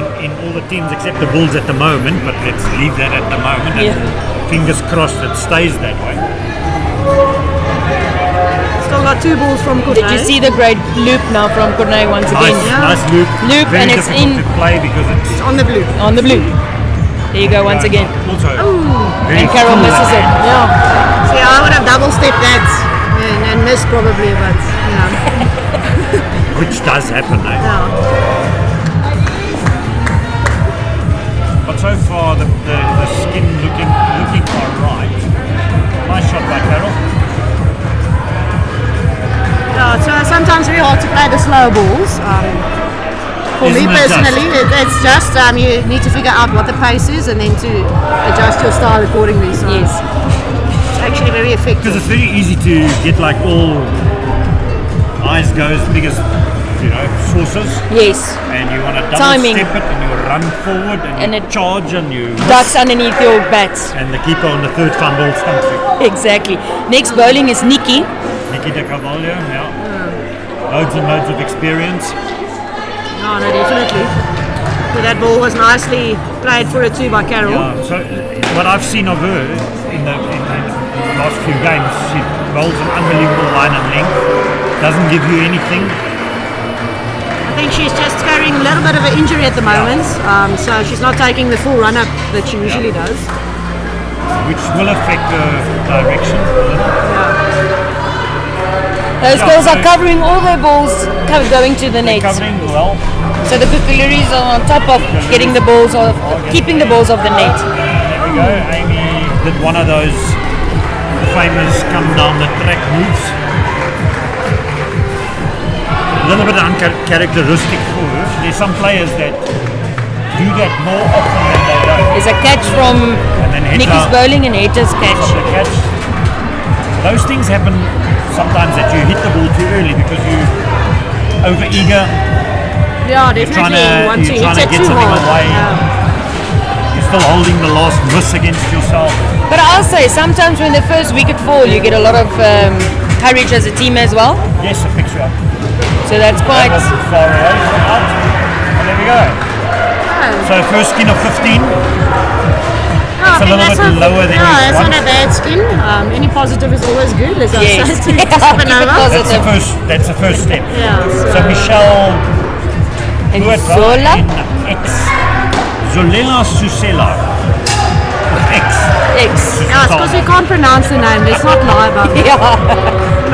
in all the teams except the Bulls at the moment, but let's leave that at the moment. And fingers crossed it stays that way. Still got 2 balls from Gauteng. Did you see the great loop now from Gauteng once again? Nice loop. Loop, Very and it's difficult in to play because it's On the blue. on the blue. There you go once again. Also, very And Carol full misses it. line. Yeah. See, I would have double stepped that and missed probably, but Which does happen, eh? yeah. But so far the skin looking alright. Nice shot by Carol. Yeah, so sometimes very hard to play the slow balls. For me Isn't it personally, it's just you need to figure out what the pace is and then to adjust your style accordingly. So Yes. it's actually very effective. Because it's very easy to get like all eyes go as big as sources, Yes. and you want to double Timing. step it and you run forward and And you it charge and you Ducks underneath your bats. and the keeper on the third fumble stumps you. Exactly. Next bowling is Nikki. Nikita Carvalho, loads and loads of experience. No, definitely. So that ball was nicely played for a 2 by Carol. Yeah, so what I've seen of her in the last few games, she bowls an unbelievable line and length, doesn't give you anything. I think she's just carrying a little bit of an injury at the moment, so she's not taking the full run up that she usually does. Which will affect her direction a little. Those Yeah, girls so- are covering all their balls going to the They're net. covering well. So the Kukuliris are on top of getting the balls off, keeping the balls off the net. There we go. Amy did one of those famous come down the track moves. A little bit uncharacteristic for her. There's some players that do that more often than they don't. There's a catch from And then Heta Nikki's bowling and Heta's off catch. the catch. Those things happen sometimes that you hit the ball too early because you over eager. Yeah, You're trying definitely. to, Want to you're trying to hit get it too something hard. away. Yeah. You're still holding the last miss against yourself. But I'll say, sometimes when the first wicket falls, you get a lot of courage as a team as well. Yes, it picks you up. So that's That quite... wasn't far away from out. And there we go. So first skin of 15. It's a little bit lower than yeah, you it's want. not a bad skin. Any positive is always good. Let's Yes. say to Yeah, SUPERNOVA. keep it positive. That's the first step. Yeah, So Michelle And Duetra Zola? in X. Zolela Susela. X. X. Yeah, it's because we can't pronounce the name. Let's not lie about it. Yeah.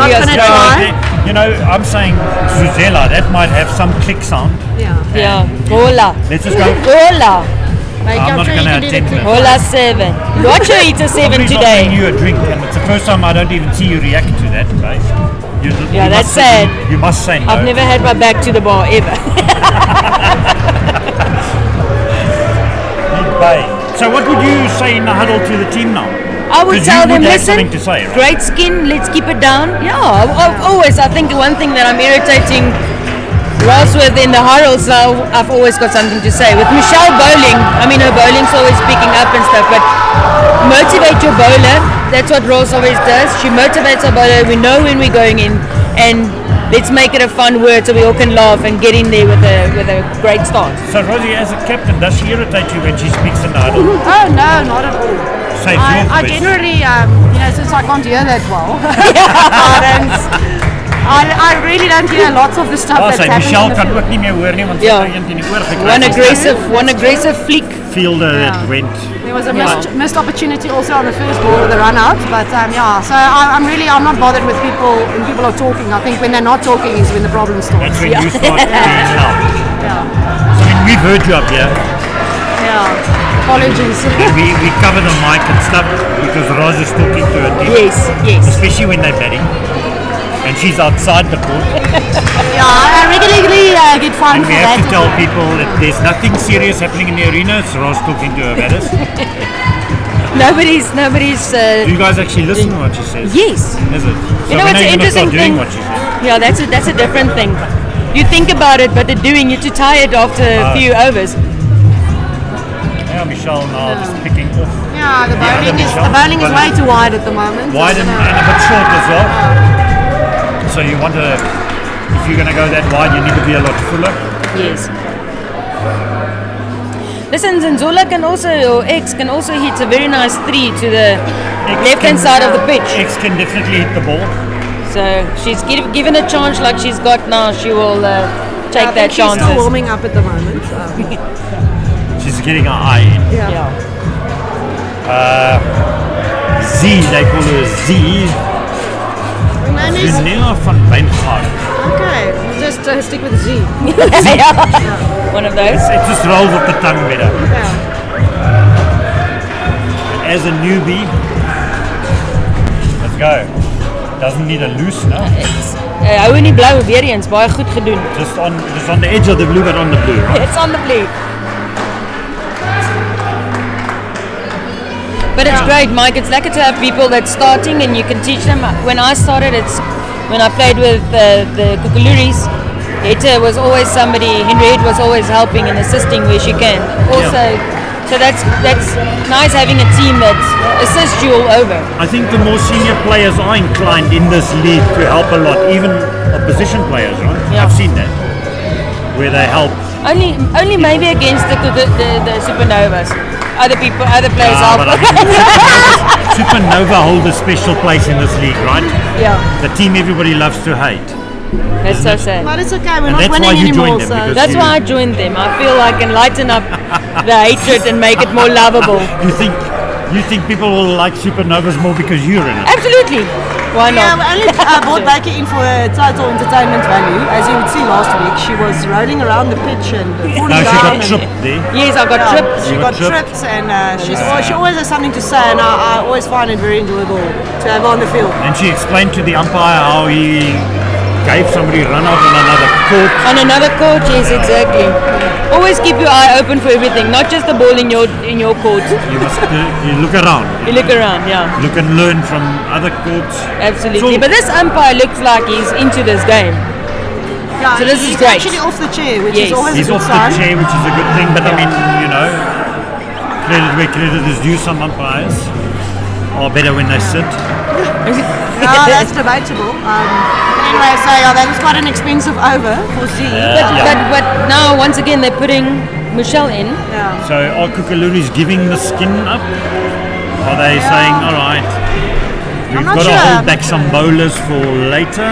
Not Yes, gonna right. try. I'm saying Zuzela, that might have some click sound. Yeah. Yeah. Hola. Let's just go. Hola. Like, I'm not sure you gonna can do the attempt click. that. Hola 7. Watch her eat a 7 Somebody's offering today. you a drink, and it's the first time I don't even see you react to that, right? Yeah, that's must say- sad. You must say no. I've never had my back to the bar ever. Bye. So what would you say in the huddle to the team now? I would 'Cause tell you them, would have listen, something to say, right? great skin, let's keep it down. Yeah, always, I think the one thing that I'm irritating Ross with in the huddles now, I've always got something to say. With Michelle bowling, I mean, her bowling's always picking up and stuff, but motivate your bowler. That's what Ross always does. She motivates her bowler. We know when we're going in, and let's make it a fun word so we all can laugh and get in there with a great start. So Rosie, as a captain, does she irritate you when she speaks in the huddle? Oh no, not at all. Saves your I voice. generally, since I can't hear that well, I really don't hear lots of the stuff Ja, that's sy happening. Michelle in the kan field. ook nie meer hoor nie want sy Ja. het een teen die oor gekry. One aggressive flick. Fielder that Yeah. went. There was a missed opportunity also on the first ball with the run out, but so I'm not bothered with people when people are talking. I think when they're not talking is when the problem starts. That's when you start being loud. Yeah, So we've heard you up here. yeah. Apologies. And we cover the mic and stuff because Roz is talking to her team. Yes. Especially when they're batting. And she's outside the court. Yeah, I regularly get fined And for we that. have to tell people that there's nothing serious happening in the arena. It's Roz talking to her batters. Nobody's. Do you guys actually listen to what she says? Yes. Is it? You know, when it's are an gonna start interesting doing thing. what she says? Yeah, that's a different thing. You think about it, but the doing, you're too tired after a few overs. Yeah, Michelle now just picking off. Yeah, the other bowling is Michelle, way too wide at the moment. Wide and a bit short as well. So you want to, if you're going to go that wide, you need to be a lot fuller. Yes. Listen, Zenzula can also, or X can also hit a very nice 3 to the left-hand side of the pitch. X can definitely hit the ball. So she's given a chance like she's got now. She will take I that think she's chances. still warming up at the moment. She's getting her eye in. Yeah. Z, they call her Z. Her name is. Zanella van Wijngaard. Okay, we'll just stick with Z. One of those. It just rolls off the tongue better. Yeah. As a newbie, let's go. Doesn't need a loosener. Hou in die blou weer eens, baie goed gedoen. Just on the edge of the blue, but on the blue, right? It's on the blue. But it's great, Mike. It's lekker to have people that's starting and you can teach them. When I started, when I played with the Kukuluris, Heta was always somebody, Henriette was always helping and assisting where she can. Also, so that's nice having a team that assists you all over. I think the more senior players are inclined in this league to help a lot, even opposition players, right? Yeah. I've seen that, where they help. Only maybe against the Supernovas. Other players help. But I think Supernova hold a special place in this league, right? Yeah, The team everybody loves to hate. that's so sad. But it's okay, we're And not that's why winning you anymore. joined them, So because That's why I joined them. I feel I can lighten up the hatred and make it more lovable. You think people will like Supernovas more because you're in it? Absolutely. Why yeah, not? we only brought Baker in for a total entertainment value. As you would see last week, she was rolling around the pitch and falling No, she down. got tripped there. Yes, I got tripped. She You got got tripped. tripped, and she always has something to say, and I always find it very enjoyable to have her on the field. And she explained to the umpire how he gave somebody a run out on another court. On another court, yes, exactly. Always keep your eye open for everything, not just the ball in your court. You must you look around. You look around, yeah, Look and learn from other courts. absolutely. So- But this umpire looks like he's into this game. Yeah, So this is he's great. actually off the chair, which Yes. is always He's a off good the sign. chair, which is a good thing, but I mean, credit where credit is due. Some umpires are better when they sit. Yeah, that's debatable. Anyway, so yeah, that was quite an expensive over for Z. But now once again they're putting Michelle in. Yeah. So are Kukuluris giving the skin up? Are they saying, all right, we've not got to sure. hold back some bowlers for later?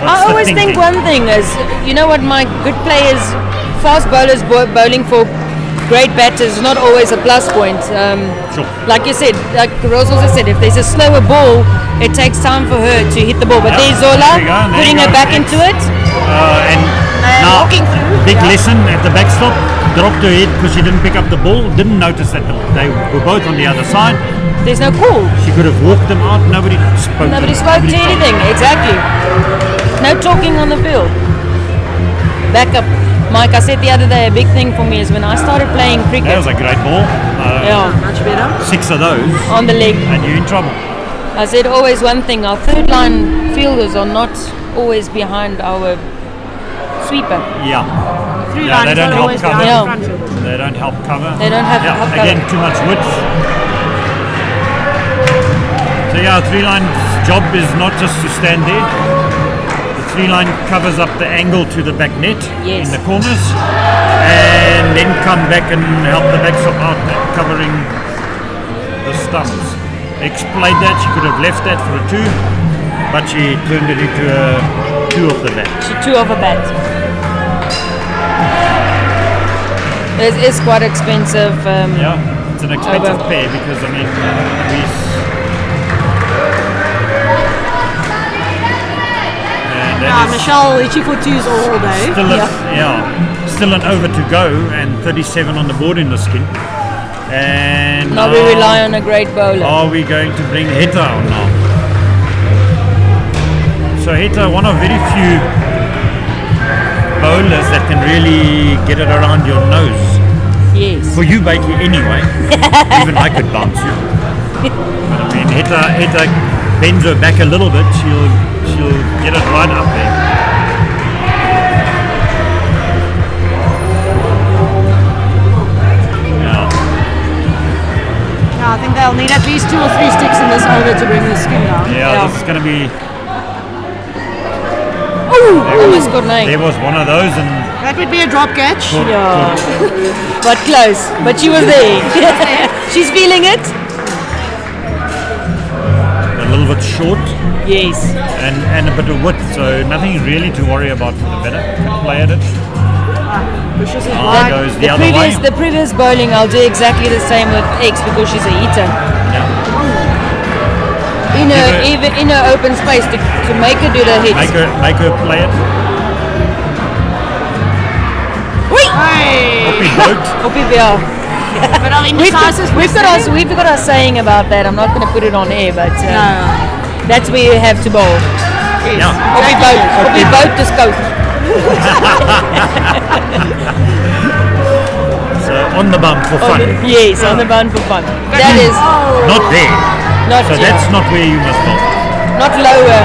What's I the always think thinking? one thing is, you know what, my good players, fast bowlers bowling for great batters is not always a plus point. Sure. Like you said, like Rose also said, if there's a slower ball, it takes time for her to hit the ball. But Yeah, there's Zola there you go, and there putting you her go. back into it. And And now, walking through, big yeah. lesson at the backstop, dropped her head because she didn't pick up the ball, didn't notice that they were both on the other side. There's no call. She could have walked them out, nobody spoke Nobody to them. spoke to Nobody anything. Exactly. No talking on the field. Back up. Mike, I said the other day, a big thing for me is when I started playing That cricket. was a great ball. Yeah, Much better. 6 of those, on the leg. and you're in trouble. I said always one thing, our third line fielders are not always behind our sweeper. Yeah. Three Yeah, line they is don't not help always cover. behind Yeah. the front field. They don't help cover. They don't have to help cover. Again, too much width. So yeah, 3-line job is not just to stand there. The 3-line covers up the angle to the back net Yes. in the corners, and then come back and help the backstop out, covering the stumps. Explained that she could have left that for a 2, but she turned it into a 2 off the bat. She two off a bat. It is quite expensive. Yeah, it's an expensive Over. pair because I mean Yeah, Michelle itchy for twos all day. Still an over to go and 37 on the board in the skin. And Now we rely on a great bowler. Are we going to bring Heta on now? So Heta, one of very few bowlers that can really get it around your nose. Yes. For you, Bakey, anyway. Even I could bounce you. But I mean, Heta bends her back a little bit. She'll get it right up there. Yeah. Yeah, I think they'll need at least 2 or 3 sticks in this over to bring the skin down. Yeah, this is going to be. Almost got nine. There was one of those, and That would be a drop catch. Yeah. But close. But she was there. She's feeling it. A little bit short Yes. and a bit of width, so nothing really to worry about for the better. Can play at it. Pushes it There wide. goes the other way. The previous bowling, I'll do exactly the same with X because she's a hitter. Yeah. Even in her open space to make her do the hits. Make her play it. Hey. Hoppy boat. Hoppie Bell. But I mean, We've got our saying about that. I'm not going to put it on air, but that's where you have to bowl. Yeah. Hoppie boat to scope. So on the bum for fun. Yes, on the bun for fun. That is Not there. not So that's not where you must bowl. not lower,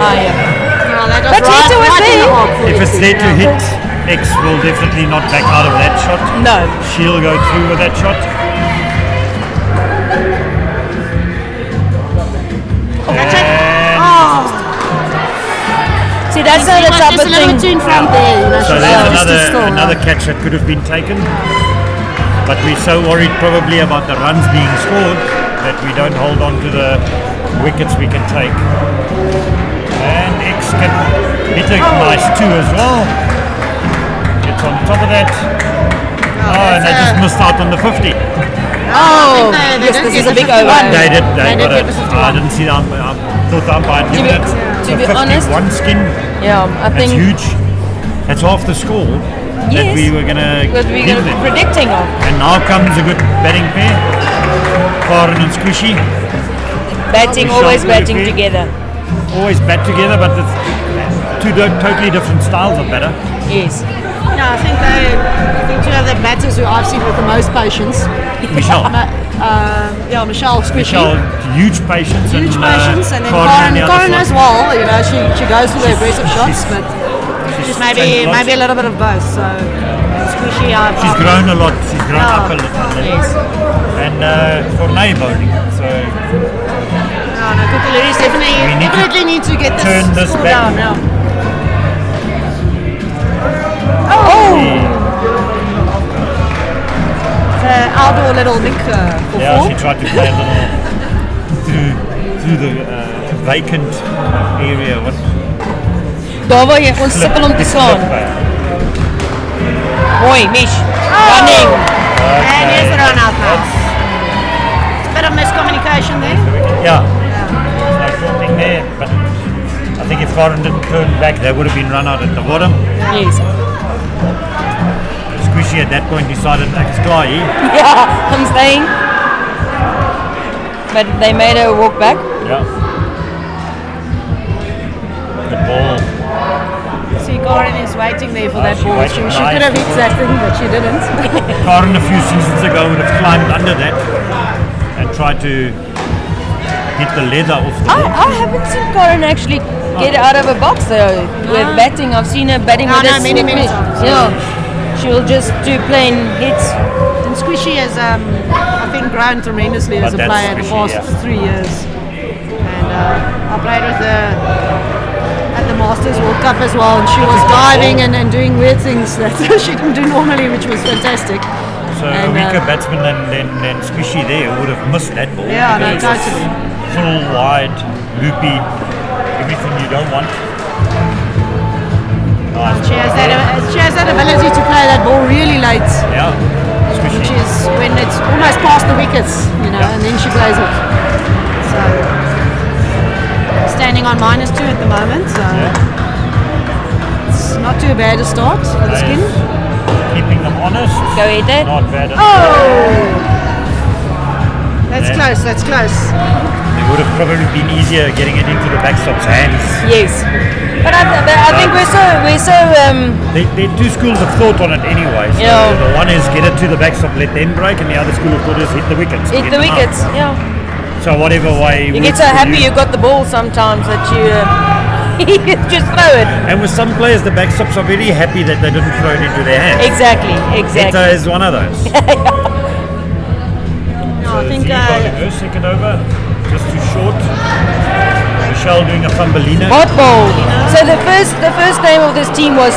higher. But Tito was there. If it's there to hit, X will definitely not back out of that shot. No. She'll go through with that shot. See, that's not the type Just of a little thing. bit too in front there. You know, So she's there's just too still, another catch that could have been taken. But we're so worried probably about the runs being scored that we don't hold on to the wickets we can take. And X can hit a nice two as well. Gets on top of that. Oh, and they just missed out on the 50. Oh, they yes, did this get is a the big 51. over. They did did got get it. the 51. I didn't see the umpire. I thought the umpire had given it. To be honest, 51 skin. Yeah, I That's think huge. That's half the score that Yes. we were going to what we're give them. predicting of. And now comes a good batting pair. Karen and Squishy. Batting, Michelle always batting Murphy. together. Always bat together, but it's two totally different styles of batter. Yes. Yeah, I think two of the batters who I've seen with the most patience. Michelle. Michelle Squishy. Michelle, huge patience. Huge patience, and then Karen on the other Karen side. as well. You know, she goes for the aggressive shots, but She's maybe changed lots. a little bit of both. So Squishy, She's grown a lot. She's grown up a little. Yes. And Cornay bowling. So No, Kukuluri's We need to definitely need to get this turn this score back. down now. Outdoor little nick for yeah, four. she tried to play a little through the vacant area. What? Daar waar jy ons sukkel om te slaan. Mooi, Mish. Running. And here's the run out now. It's a bit of miscommunication there. Yeah. No talking there, but I think if Karen didn't turn back, they would have been run out at the bottom. Yes. Squishy at that point decided next guy. Yeah, I'm staying. But they made her walk back. Yeah. The ball. See, Karen is waiting there for that she ball. waited She could have hit that thing, but she didn't. Karen a few seasons ago would have climbed under that and tried to hit the leather off the ball. I haven't seen Karen actually get out of a box though with batting. I've seen her batting with a many times. Yeah. She'll just do plain hits. And Squishy has, I think, grown tremendously as But a that's player the Squishy, past 3 years. And I played with her at the Masters World Cup as well, and she was diving and doing weird things that she didn't do normally, which was fantastic. So a weaker batsman than Squishy there would have missed that ball. Yeah, no, because it's totally. Full, wide, loopy, everything you don't want. Nice. She has that ability to play that ball really late, Yeah, Squishy. which is when it's almost past the wickets, you know, Yeah. and then she plays it. So standing on -2 at the moment, so it's not too bad a start for the skin. Keeping them honest. Go ahead, Dad. Not bad at all. Oh, that's Yeah. close. That's close. It would have probably been easier getting it into the backstop's hands. Yes. But I think we're so There are two schools of thought on it anyway. So Yeah. the one is get it to the backstop, let them break, and the other school of thought is hit the wickets. hit get the them out. wickets. Yeah. So whatever way. You get works so for happy you got the ball sometimes that you just throw it. And with some players, the backstops are very happy that they didn't throw it into their hands. Exactly. Etta is one of those. No, I think her second over, just too short. Michelle doing a fumbelina. Hot ball. So the first name of this team was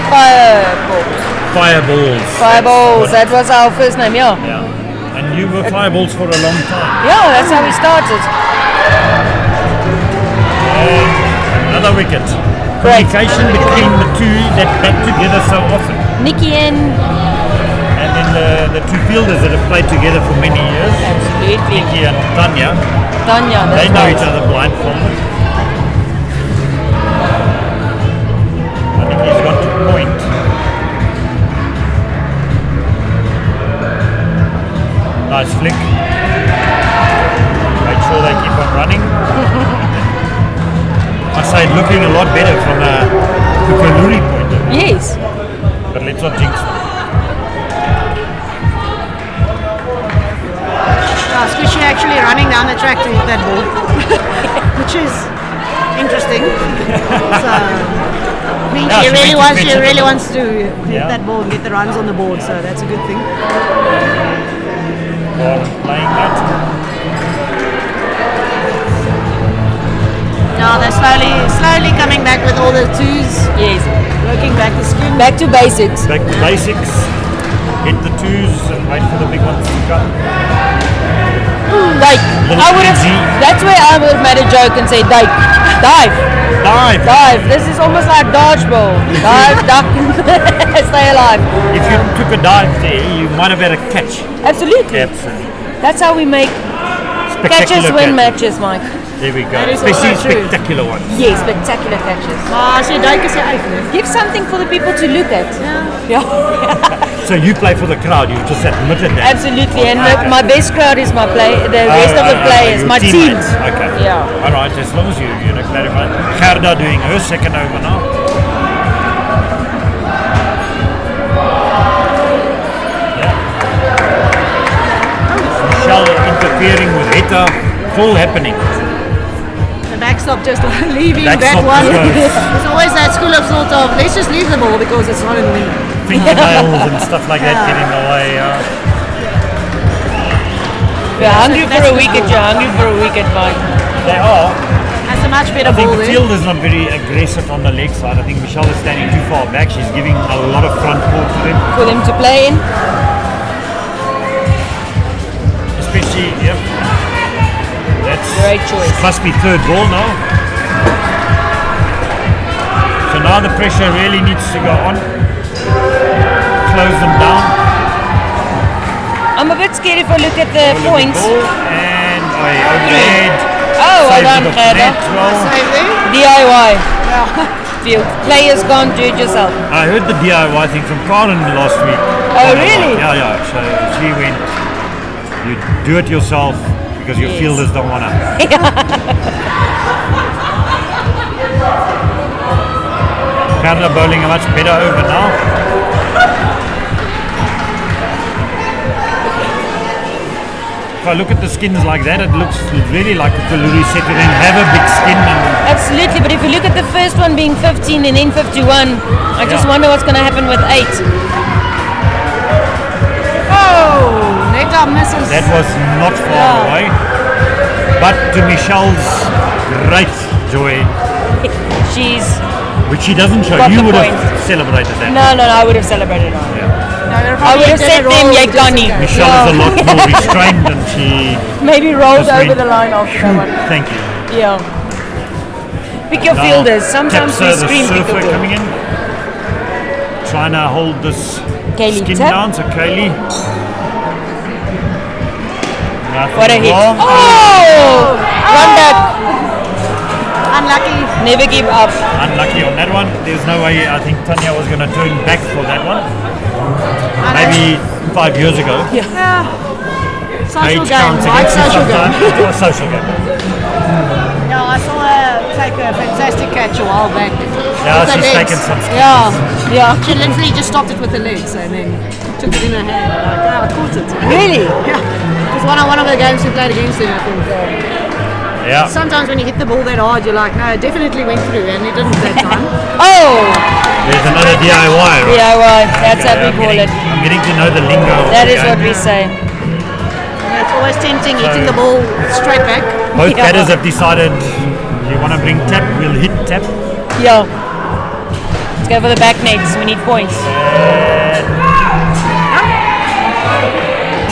Fireballs. Fireballs. Fireballs. That's That was our first name. Yeah. what- yeah. And you were Fireballs for a long time. Yeah, that's how we started. And another wicket. Great. Communication between the two that bat together so often. Nikki and And then the two fielders that have played together for many years, absolutely Nikki and Tanya, Tanya. That's they know right. each other blindfolded. I think he's got to point. Nice flick. Make sure they keep on running. I say it looking a lot better from a Kukuluri point of view, Yes. but let's not jinx them. Squishy actually running down the track to hit that ball, which is interesting. So, I mean, Yeah, she she really went to wants, fetch she it. really wants to hit Yeah. that ball and get the runs on the board. So that's a good thing. While playing that. Now they're slowly coming back with all the twos, Yes. working back the skin. Back to basics. Back to basics. Hit the twos and wait for the big ones to come. Like Little I would have. easy. That's where I would have made a joke and say dive. Dive! Dive. This is almost like dodgeball. Dive, duck, and stay alive. If you took a dive there, you might have had a catch. Absolutely. Absolutely. That's how we make catches win matches, Mike. There we go. That is Especially also true. spectacular ones. Yes, spectacular catches. Maar as jy duik is jy uit, né? Give something for the people to look at. Ja. Yeah. So you play for the crowd, you just admitted that. Absolutely. And my best crowd is my play. The rest of the players, your my team. teammates. Okay. Yeah. Alright, as long as you clarify. Gerda doing her second over now. Michelle interfering with Heta. It's all happening. The backstop just leaving Backstop that one. just goes. There's always that school of thought of let's just leave the ball because it's not in the wind. Fingernails and stuff like that get in the way. You're hungry for a wicket, Mike. They are. That's a much better I think ball the there. field is not very aggressive on the leg side. I think Michelle is standing too far back. She's giving a lot of front court to them. For them to play in. Especially, yep. That's Great choice. must be third ball now. So now the pressure really needs to go on. Close them down. I'm a bit scared if I look at the Over the points. ball and overhead. Oh, well Saved done, it off Gerda. net well. Save there. DIY. Yeah. Field. Players can't do it yourself. I heard the DIY thing from Karen last week. Oh, really? Yeah. So she went, you do it yourself because your Yes. fielders don't want to. Gerda bowling a much better over now. If I look at the skins like that, it looks really like a Kaluri set to then have a big skin. And Absolutely, but if you look at the first one being 15 and then 51, I just Yeah. wonder what's going to happen with 8. Oh, Neta misses. that was not far away. But to Michelle's great joy, which she doesn't show, Got you the would point. have celebrated that. No, I would have celebrated on. No, I would have said them Yegani. Michelle is a lot more restrained than she. Maybe rolled Just over went, the line after that one. Thank you. Yeah. Pick your Now, fielders. Sometimes we Tapsa, the scream pick surfer your coming fielders. in, trying to hold this Kaylee skin tap. down. So Kaylee. Nothing What a hit. wrong. Oh! Run back. Unlucky. Never give up. Unlucky on that one. There's no way I think Tanya was going to turn back for that one. Maybe 5 years ago. Yeah. Social Age game, counts right? against you Social game. sometimes. It was a social game. Yeah, I saw her take a fantastic catch a while back. Yeah, With her she's legs. taken some skills. Yeah. Yeah. She literally just stopped it with her legs and then took it in her hand. Like, I caught it. Really? Yeah. It was one of the games we played against him, I think. Yeah. Sometimes when you hit the ball that hard, you're like, no, it definitely went through, and it didn't that time. Oh! There's another DIY. Right? DIY. That's how we I'm call getting, it. I'm getting to know the lingo. of That the is game. what we say. And it's always tempting hitting the ball straight back. Both Yeah. batters have decided you want to bring tap, we'll hit tap. Yeah. Let's go for the back nets. We need points.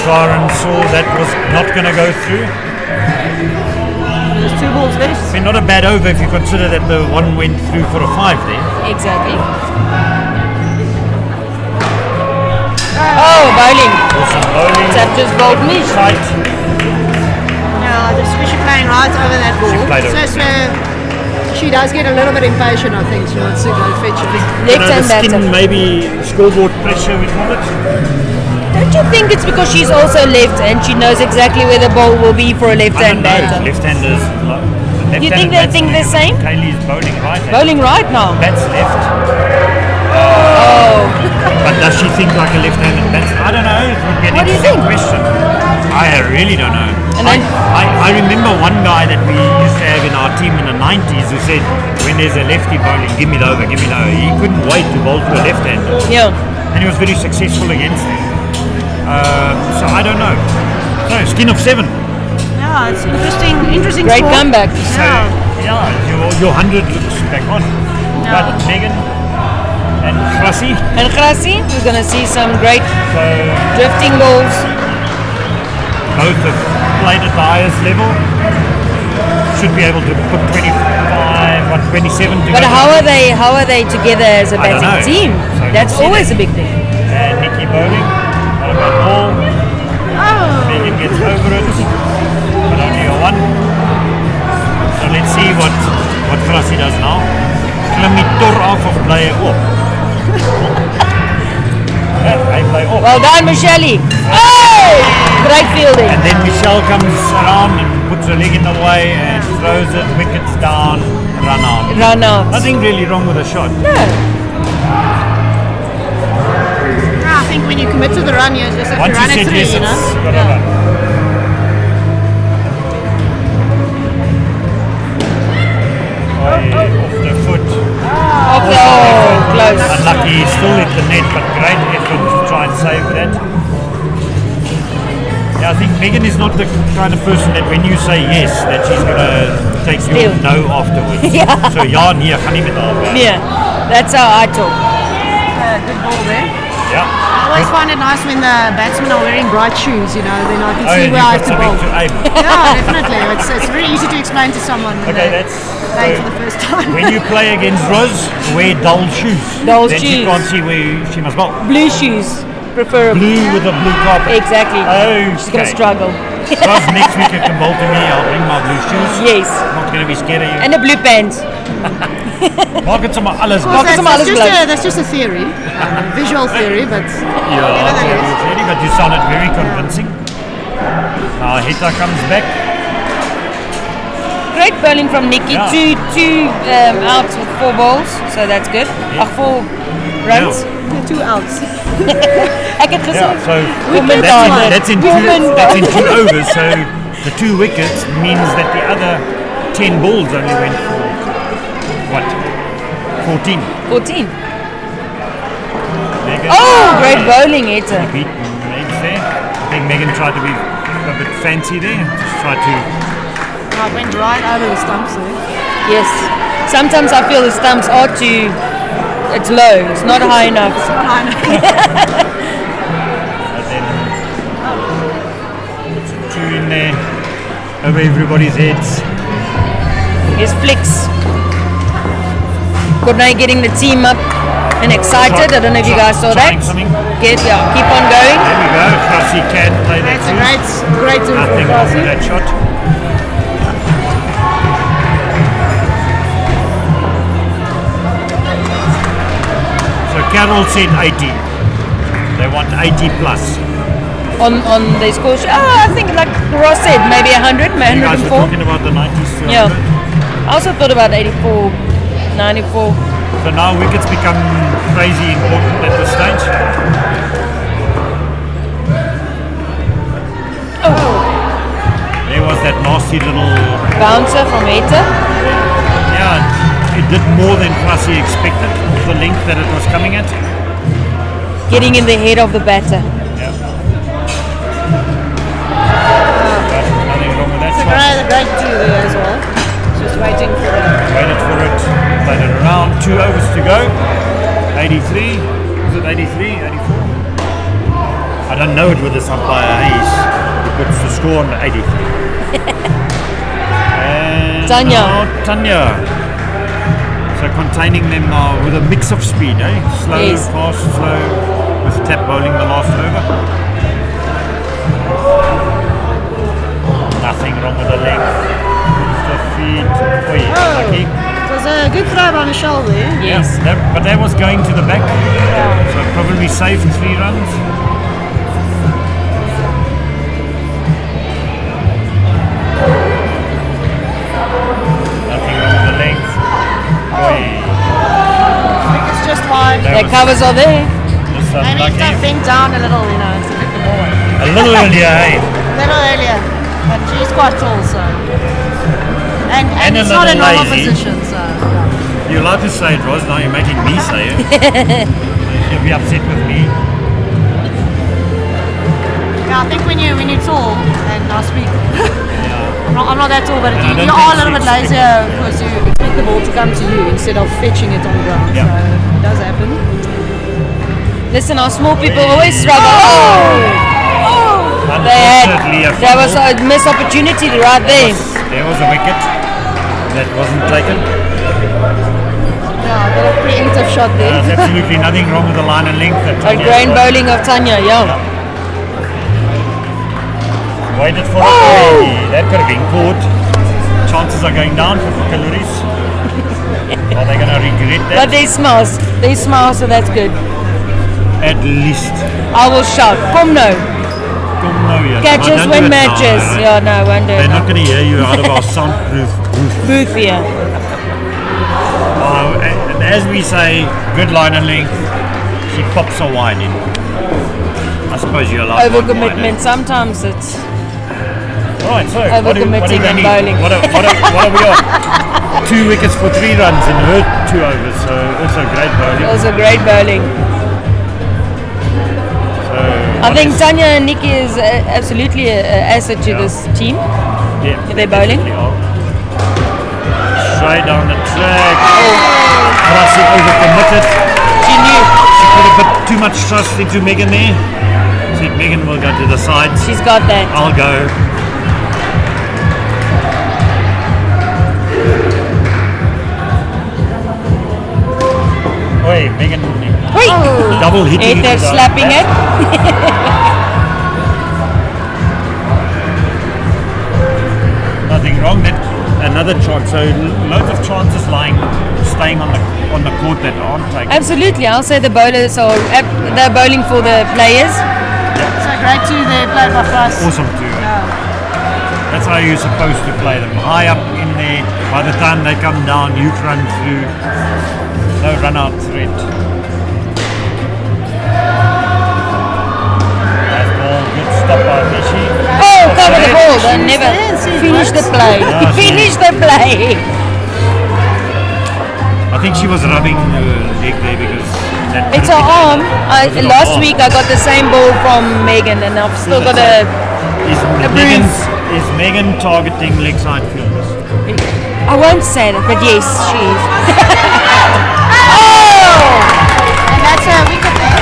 Karen saw that was not going to go through. There's 2 balls left. I mean, not a bad over if you consider that the one went through for a 5 there. Exactly. Oh, bowling. Awesome bowling. Tap just bowled me. Tight. Yeah, just she's playing right over that ball. played over. So she does get a little bit impatient, I think. She wants to go fetch it. You Left know, hand the skin, batter. maybe scoreboard pressure, we call it. Don't you think it's because she's also left and she knows exactly where the ball will be for a left I don't hand know. batter? Left-handers. You think they think the same? Kaylee's bowling right. Bowling right now. Bats left. Oh. But does she think like a left-handed batsman? I don't know. It would be an What do you interesting think? question. I really don't know. And I remember one guy that we used to have in our team in the 90s who said, when there's a lefty bowling, give me the over, give me the over. He couldn't wait to bowl to a left-hander. Yeah. And he was very successful against them. So I don't know. So skin of 7. Yeah, it's interesting Great sport. comeback. So yeah, your 100 looks back on. But Megan and Krassi, And Krasi, we're going to see some great so drifting balls. both have played at the highest level. Should be able to put 25 or 27 together. But how are they together as a I don't batting know. team? So That's we'll see always that. a big thing. And Nikki bowling. What about ball? Oh, Megan gets over it. But only a 1. So let's see what Krassi does now. Klim die tor af of bly hy op? Ja, hy bly op. Well done, Michelle. Hey! Great fielding. And then Michelle comes around and puts her leg in the way and throws it, wickets down, run out. Run out. Nothing really wrong with the shot. No. I think when you commit to the run, you just have Once to run you it said through, yes, you know. it's got to run. Off the foot. Close. Unlucky, he's still hit the net, but great effort to try and save that. Yeah, I think Megan is not the kind of person that when you say yes, that she's going to take your Still. no afterwards. Yeah. So ja, nee, gaan nie met haar werk. Yeah, that's how I talk. Good ball there. Ja. I always find it nice when the batsmen are wearing bright shoes, you know, then I can Oh, see and where I you've have got to bowl. something to aim. Yeah, definitely. It's very easy to explain to someone when Okay, they're that's playing so for the first time. when you play against Rose, wear dull shoes. Dull then she shoes. can't see where she must bowl. Blue shoes, preferably. Blue with a blue carpet. Exactly. Okay. She's going to struggle. Rose, next week you can bowl to me. I'll bring my blue shoes. Yes. Not going to be scared of you. And a blue pants. Maak het sommer alles Of blauw. course, Welke that's, is that's, alles just a, that's just a theory, visual theory, but Yeah, nevertheless. absolutely. But you sounded very convincing. Now Hita comes back. Great bowling from Nikki. Yeah. Two outs with 4 balls, so that's good. Yeah. 4 runs. 2 outs. Ek het gesê. Yeah, so Women that's in Women that's in 2 overs. So the 2 wickets means that the other 10 balls only went for what? 14. 14. Megan Oh, great bowling, Etta. beat Megs there. I think Megan tried to be a bit fancy there. Just tried to. I went right over the stumps there. Yes. Sometimes I feel the stumps are too. It's low. It's not high enough. But then puts a 2 in there over everybody's heads. Here's Flicks. Good night, getting the team up and excited. I don't know if you guys saw that. Trying something. Keep on going. There we go. Krassi can play that That's a too. great move Nothing from wrong with Krassi. that shot. So Carol said 80. They want 80 plus. On the score sheet. I think like Ross said, maybe 100, You guys were 104. talking about the 90s to Yeah. 100. I also thought about 84, 94. So now wickets become crazy important at this stage. There was that nasty little, Bouncer from Etta. yeah, it did more than Krassi expected, the length that it was coming at. Getting in the head of the batter. Yeah. But nothing wrong with that It's a shot. great 2 there as well. Just waiting for the Waited for it, played it around, 2 overs to go. 83. Is it 83, 84? I don't know it with the umpire. He puts the score on the 83. And Tanya. now Tanya. So containing them now with a mix of speed, eh? Slow, Yes. fast, slow, with tap bowling the last over. Nothing wrong with the length. The feet. Oh, yeah, lucky. It was a good throw by Michelle there. Yes. Yeah, but that was going to the back. So probably safe 3 runs. Nothing wrong with the length. Oi. I think it's just wide. That The was covers are there. just Maybe it's unlucky. bent down a little, you know, to pick the ball. A little earlier, eh? A little earlier. But she's quite tall, so. And And a it's not a little normal lazy. position, so. Yeah. You're allowed to say it, Ros. Now you're making me say it. You'll be upset with me. Yeah, I think when you're tall, and I speak, Yeah. I'm not that tall, but And I you don't are a think little bit she's lazier because you expect the ball to come to you instead of fetching it on the ground. Yeah. So it does happen. Listen, our small people always struggle. Unfortunately, a That was fumble. a missed opportunity right there. There was a wicket that wasn't taken. Yeah, a bit of preemptive shot there. There's absolutely nothing wrong with the line and length. That A Tanya's grain got. bowling of Tanya, yeah. Waited for it. Hey, that could have been caught. Chances are going down for Calories. Are they going to regret that? But they smiles. They smile, so that's good. At least. I will shout. Come no. Come no, yeah. Catches Don't do win it now, matches. right? Yeah, no, won't do it They're now. not going to hear you out of our soundproof booth. Booth here. And as we say, good line and length. She pops a wide in. I suppose you're allowed one wide, Overcommitment. Sometimes it's. Right, so Overcommitting they and need? bowling. What are we on? 2 wickets for 3 runs in her 2 overs, so also great bowling. Also great bowling. So I think Tanya and Nikki is absolutely an asset to this team. yeah, they're bowling. definitely are. Straight down the track. Krasi overcommitted. She knew. She put a bit too much trust into Megan there. Said Megan will go to the side. She's got that. I'll go. Oi, Megan. Wait. Double hitting. They're into the- slapping it. Nothing wrong. That another chance. So loads of chances staying on the court that aren't taken. Absolutely. I'll say the bowlers are they're bowling for the players. So great too, they played by us. Awesome too. That's how you're supposed to play them. High up in there. By the time they come down, you've run through. No run out threat. Nice ball. Good stop by Mishi. Oh, cover the ball. They She's never there, see, finish the once. play. Yeah, she- Finish the play. I think she was rubbing her leg there because that It's her arm. Was it her Last arm? week I got the same ball from Megan, and I've still got a. Is Megan targeting leg side fielders? I won't say that, but yes, she is. And that's a wicket there.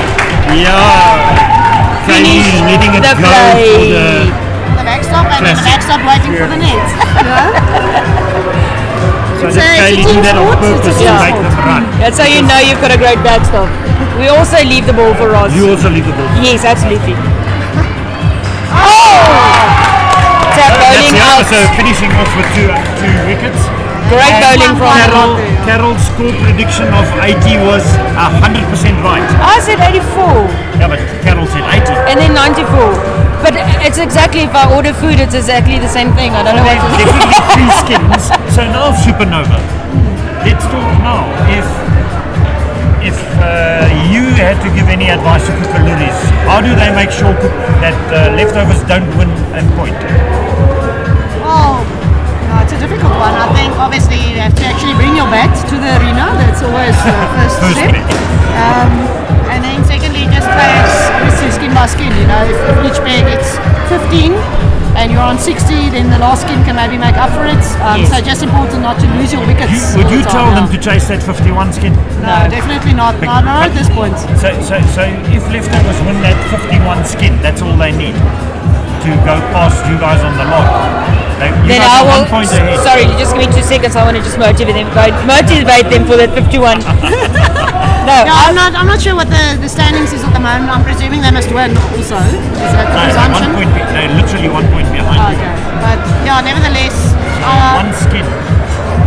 Yeah. Kaylee Finish letting it the go play. for the The backstop and then the Classic. backstop waiting for the net. so It's that a Kaylee team did that on sport, it's a purpose team to make sport. them run. That's how you know you've got a great backstop. We also leave the ball for Ross. You also leave the ball. Yes, absolutely. Tap That's bowling the out. other, so finishing off with two wickets. Great bowling from Carol's score prediction of 80 was 100% right. I said 84 Yeah, but Carol said 80. and then 94. But it's exactly, if I order food, it's exactly the same thing. I don't know what to There's definitely 3 skins. So now Supernova. Let's talk now. If you had to give any advice to Calories, how do they make sure that leftovers don't win and point? Oh, no, it's a difficult one. I think obviously you have to actually bring your bat to the arena. That's always the first step. bit. And then secondly, just play it obviously skin by skin. You know, if each pair gets 15 and you're on 60, then the last skin can maybe make up for it. Yes. So just important not to lose your wickets. Would all you the tell time, them to chase that 51 skin? No, definitely not. Not at this point. So if leftovers win that 51 skin, that's all they need to go past you guys on the log. You Then guys I are will. 1 point ahead. Sorry, just give me 2 seconds. I want to just motivate them for that 51. No, Yeah, I'm not sure what the standings is at the moment. I'm presuming they must win also. Is that the No, presumption? 1 point. They're literally 1 point behind you. Okay. But yeah, nevertheless, One skin.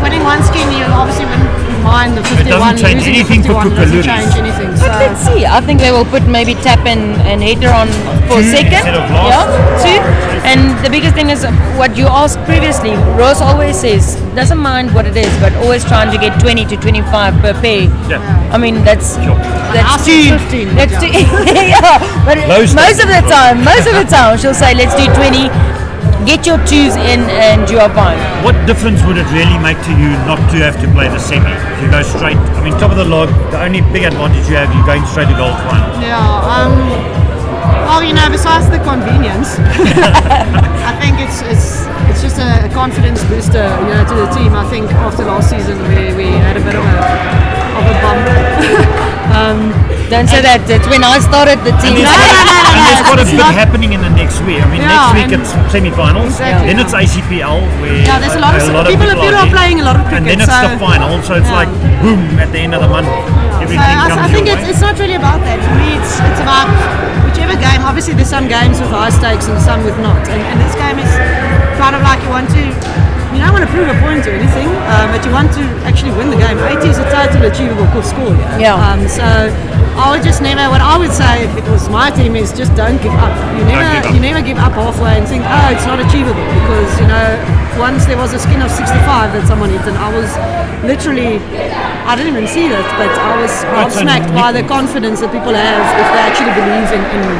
winning one skin, you obviously wouldn't mind the 51. doesn't change losing anything the for 51 doesn't Kukuluris. change anything. So. but let's see. I think they will put maybe Tap and Header on for 2 second. instead of last. Yeah, 2. And the biggest thing is what you asked previously. Rose always says doesn't mind what it is, but always trying to get 20 to 25 per pair. Yeah. I mean that's I'll that's say 2. 15, That's yeah. 2. Yeah, but Low most of the standards. time, she'll say let's do 20. Get your 2s in, and you are fine. What difference would it really make to you not to have to play the semi? If you go straight, I mean, top of the log, the only big advantage you have, you're going straight to gold final. Yeah. Well, besides the convenience, I think it's just a confidence booster, to the team. I think after last season we had a bit of a bump. Don't say that. It's when I started the team. And No, there's quite a it's bit not- happening in the next week. I mean, Yeah, next week and- it's semi-finals, Exactly, then yeah. it's ACPL, where Yeah, there's a lot of people are there. playing a lot of cricket. And then it's so, the final, so it's yeah. like boom at the end of the month, So everything I comes think your it's, way. it's not really about that. For me, it's about whichever game. Obviously, there's some games with high stakes and some with not. And this game is kind of like you don't want to prove a point or anything, but you want to actually win the game. 80 is a total achievable score. Yeah. So I would just never. What I would say if it was my team is just don't give up. You never give up halfway and think, oh, it's not achievable, because once there was a skin of 65 that someone hit, and I was literally, I didn't even see that, but I was gobsmacked by the confidence that people have if they actually believe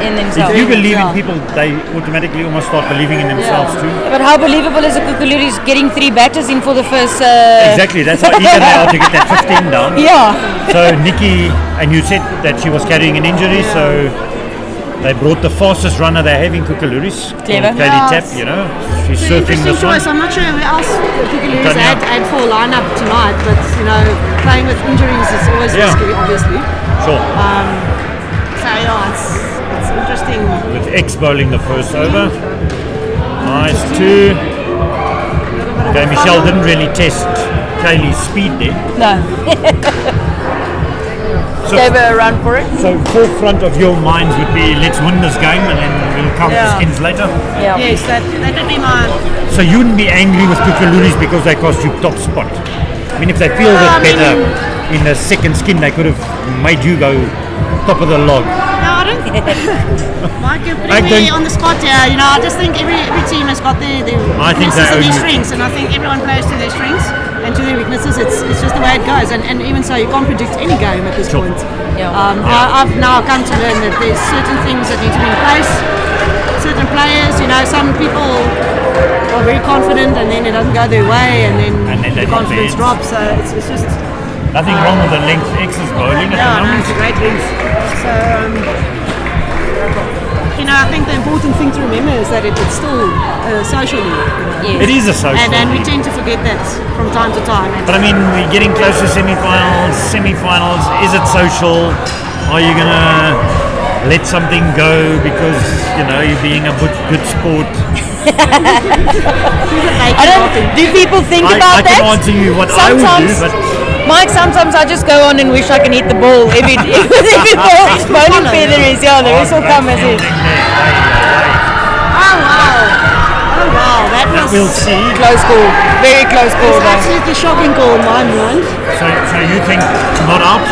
in themselves. If you believe in Yeah. people, they automatically almost start believing in themselves too. But how believable is a Kukuluris getting 3 batters in for the first? Exactly, that's how eager they are to get that 15 down. Yeah. So Nikki, and you said that she was carrying an injury, so they brought the fastest runner they have in Kukuluris, Clever. Kaylee Yeah, Tapp, She's It's an surfing interesting this one. choice. I'm not sure who else particularly Don't know. had for lineup tonight, but playing with injuries is always Yeah. risky, obviously. Sure. So yeah, it's interesting. With X bowling the first over. Nice 2. Okay, Michelle didn't really test Kaylee's speed there. No. So, Gave her a run for it. so forefront of your minds would be let's win this game and then we'll count the Yeah. skins later. Yeah. Yes, that would be my. So you wouldn't be angry with Kukuluris because they cost you top spot. I mean, if they feel that I mean- better in the second skin, they could have made you go top of the log. No, I don't. Mike, you're I putting me don't- on the spot here. I just think every team has got their I think weaknesses they and their own- strengths, and I think everyone plays to their strengths and to their weaknesses. It's just the way it goes, and even so, you can't predict any game at this Sure. point. Yeah. I've now come to learn that there's certain things that need to be in place. Certain players, some people are very confident, and then it doesn't go their way, and then they the drop confidence their heads. drops. So it's just. Nothing wrong with the length X's bowling at Yeah, the no, moment. it's a great length. So, I think the important thing to remember is that it's still social league. It is a social And we league. tend to forget that from time to time. But I mean, we're getting close to semi-finals. Is it social? Are you gonna let something go because you're being a good sport? I don't. Do people think about I that? can answer you what I would do, Sometimes- but Mike, sometimes I just go on and wish I can hit the ball. If it bowling feather is, the rest will come as is. Oh wow, that was We'll see. Close call, very close call though. absolutely shocking call in my mind. So you think not out?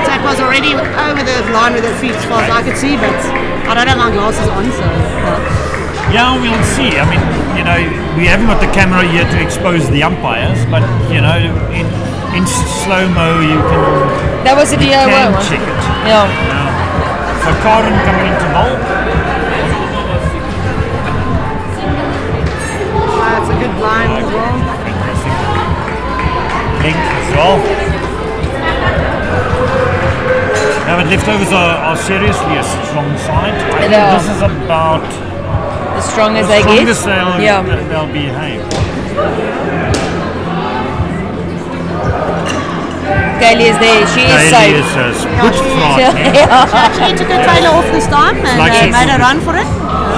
Tap was already over the line with her feet as far as I could see, but I don't have my glasses on, so. Yeah, we'll see. I mean, we haven't got the camera here to expose the umpires, but in slow-mo you can That was a DIY can one. check it. Yeah. So Karen coming into bowl. That's a good line as well. Fantastic. Length as well. Now, but leftovers are seriously a strong side. I think They are. this is about The strong as The they get. strongest they'll behave. Kaylee is there. She is safe. Is a good flight. Yeah. She actually took her trailer off this time and Like she made a did. run for it.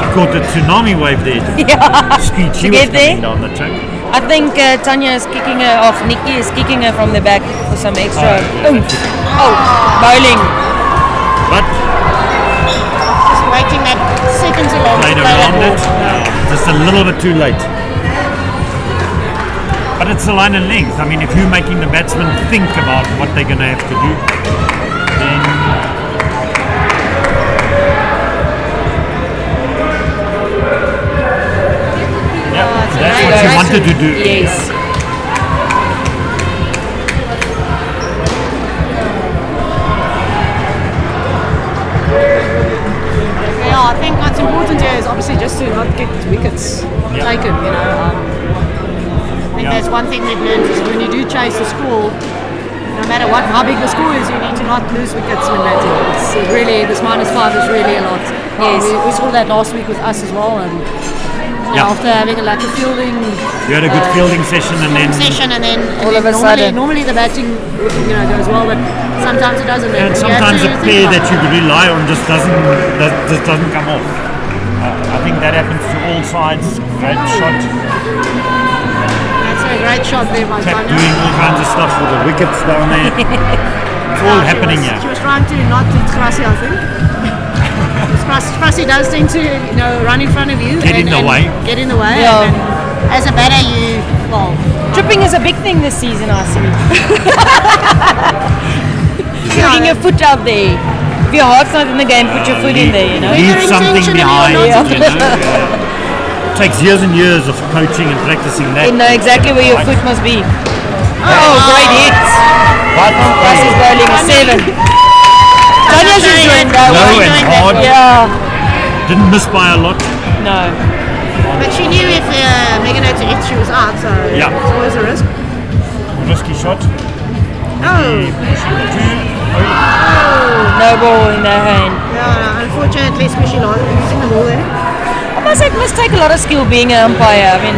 She caught the tsunami wave there. Yeah. Speed. She To was get there? coming down the track. I think Tanya is kicking her off. Nikki is kicking her from the back for some extra. oomph. Oh, bowling. But Just waiting that seconds along to played play that around ball. it. Just a little bit too late. But it's a line and length. I mean, if you're making the batsman think about what they're going to have to do, then that's what you wanted to do. Yes. Yeah, I think what's important here is obviously just to not get wickets Yeah. taken, you know. I think Yeah. that's one thing we've learned is when you do chase the score, no matter how big the score is, you need to not lose wickets when batting. It's really, this -5 is really a lot. Yes. We saw that last week with us as well, and Yeah. after having a lack of fielding You had a good fielding session and then All of a normally, sudden. normally the batting goes well, but sometimes it doesn't. and You have sometimes to the think pair about that it. you rely on just doesn't come off. I think that happens to all sides. Great shot. That's a great shot there by Kept Tanya. doing all kinds of stuff with the wickets down there. It's all happening She here. was trying to not hit Krasi, I think. Krasi does tend to, run in front of you. Get in the way. Get in the way. Yeah. And as a batter, Tripping is a big thing this season, I see. Putting your foot out there. If your heart's not in the game, put your foot in there, you know. Leave Leave something intentionally or behind. not You know? Yeah. It takes years and years of coaching and practicing that. You know exactly where your foot must be. Oh, great hits. But Krasi's bowling a 7. Tanya's is doing that low one. and hard. Yeah. Didn't miss by a lot. No. But she knew if Megan had to hit, she was out, so Yeah. it's always a risk. Risky shot. Oh, No ball in their hand. yeah, unfortunately, especially losing the ball there. It must take a lot of skill being an umpire. I mean,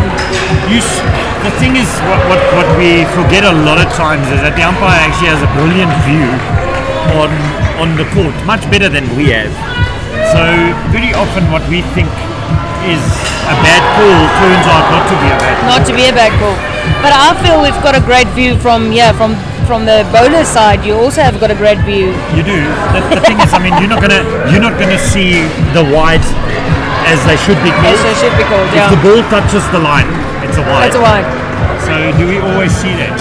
The thing is, what we forget a lot of times is that the umpire actually has a brilliant view on the court, much better than we have. So very often what we think is a bad call turns out not to be a bad call. not to be a bad call. But I feel we've got a great view from the bowler side. You also have got a great view. You do. The thing is, I mean, you're not gonna see the wide as they should be called. Yes, it should be called. If Yeah. the ball touches the line, it's a wide. That's a wide. So do we always see that?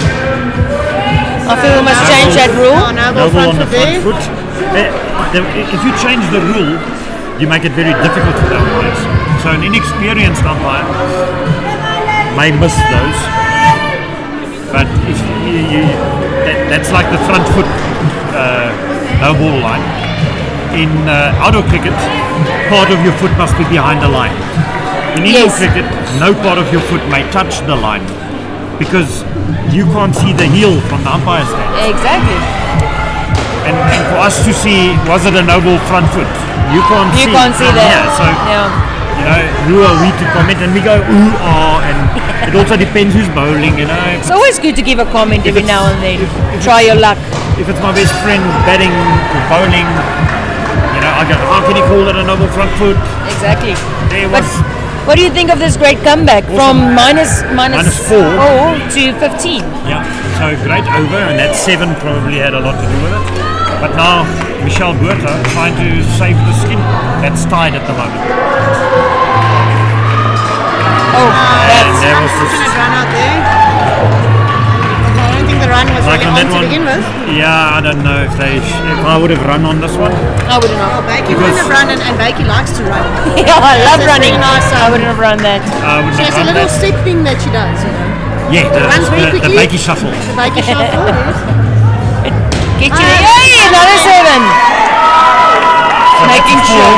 I feel we must change that rule. Oh, no No ball ball on front the foot front there. foot. If you change the rule, you make it very difficult for the umpires. So an inexperienced umpire may miss those. But if that's like the front foot no ball line. In outdoor cricket, part of your foot must be behind the line. In indoor Yes. cricket, no part of your foot may touch the line because you can't see the heel from the umpire stand. Exactly. And for us to see, was it a noble front foot? You can't You see. can't see from that. here. So, Yeah. who are we to comment? And we go, ooh, ah, and it also depends who's bowling, It's always good to give a comment every now and then. Try your luck. If it's my best friend batting or bowling, I go, how can he call it a noble front foot? Exactly. There But was, what do you think of this great comeback from minus Minus 4. 4 to 15? yeah, so great over, and that 7 probably had a lot to do with it. But now, Michelle Buerta trying to save the skin. That's tied at the moment. Oh, And there was Unfortunate this, run out there. I don't think the run was like really on on that to one. begin with. Yeah, I don't know if I would have run on this one. I wouldn't Oh, have. Bakey wouldn't have run, and Bakey likes to run. Yeah, I love That's running. really nice, I wouldn't have run that. I wouldn't She have has a run little that. step thing that she does, Yeah, runs very the quickly. Bakey shuffle. The Bakey shuffle, yes. Get you there. Hey, another 7. Making sure.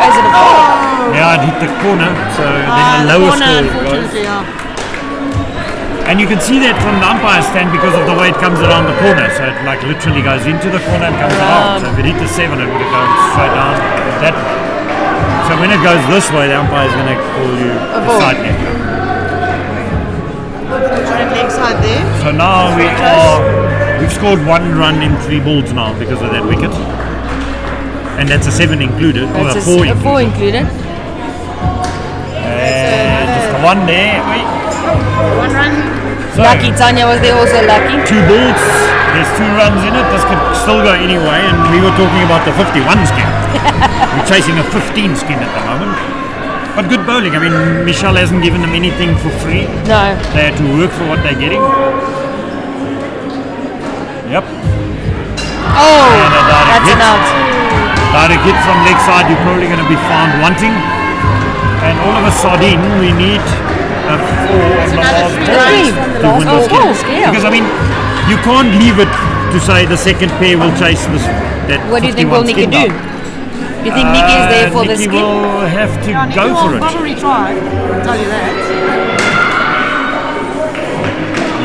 Is it a 4? Yeah, it hit the corner, so then the The lower corner, score goes. unfortunately, yeah. And you can see that from the umpire stand because of the way it comes around the corner. So it like literally goes into the corner and comes around. So if it hit the 7, it would have gone straight down that way. So So when it goes this way, the umpire is going to call you a ball. side net. Leg side there. So now we've scored 1 run in 3 balls now because of that wicket. And that's a 7 included, or That's a 4 a included. 4 included. Just the 1 there. Wait. 1 run. So, Lucky, Tanya was there also lucky. 2 balls, there's 2 runs in it. This could still go anyway, and we were talking about the 51 skin. We're chasing a 15 skin at the moment. But good bowling. I mean, Michelle hasn't given them anything for free. No. They had to work for what they're getting. Yep. Oh, And a direct that's hit. an out. Direct hit from leg side, you're probably going to be found wanting. And all of a sudden, we need a 4 on the another last 3 ball runs from the to last win ball. this game. Of course, yeah. Because, I mean, you can't leave it to say the second pair will chase this. That What do you think 51 will Nikki skin do? now. Do you think Nikki is there for the Nikki skin? will have to Yeah, Nikki go will for it. probably try. I'll tell you that.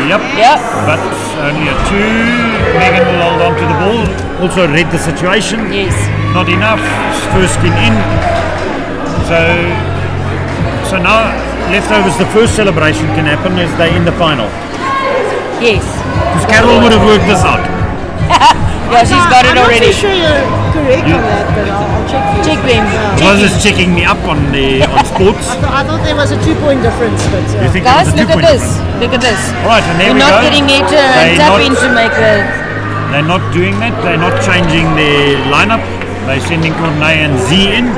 Yep. Yeah. But only a 2. Megan will hold on to the ball. Also read the situation. Yes. Not enough. First skin in. So now leftovers. The first celebration can happen as they in the final. Yes. Because Carol would have worked this out. Yeah, she's got it I'm already. not so sure you're correct on that, but I'll check for you. Check them. Yeah. Roz is checking me up on sports. I thought there was a 2-point difference, but You think Guys, it was a look at 2-point this. difference? Look at this. Right, and there We're we not go. getting it to They're tap not- in to make the. They're not doing that. They're not changing their lineup. They're sending Cornay and Z in.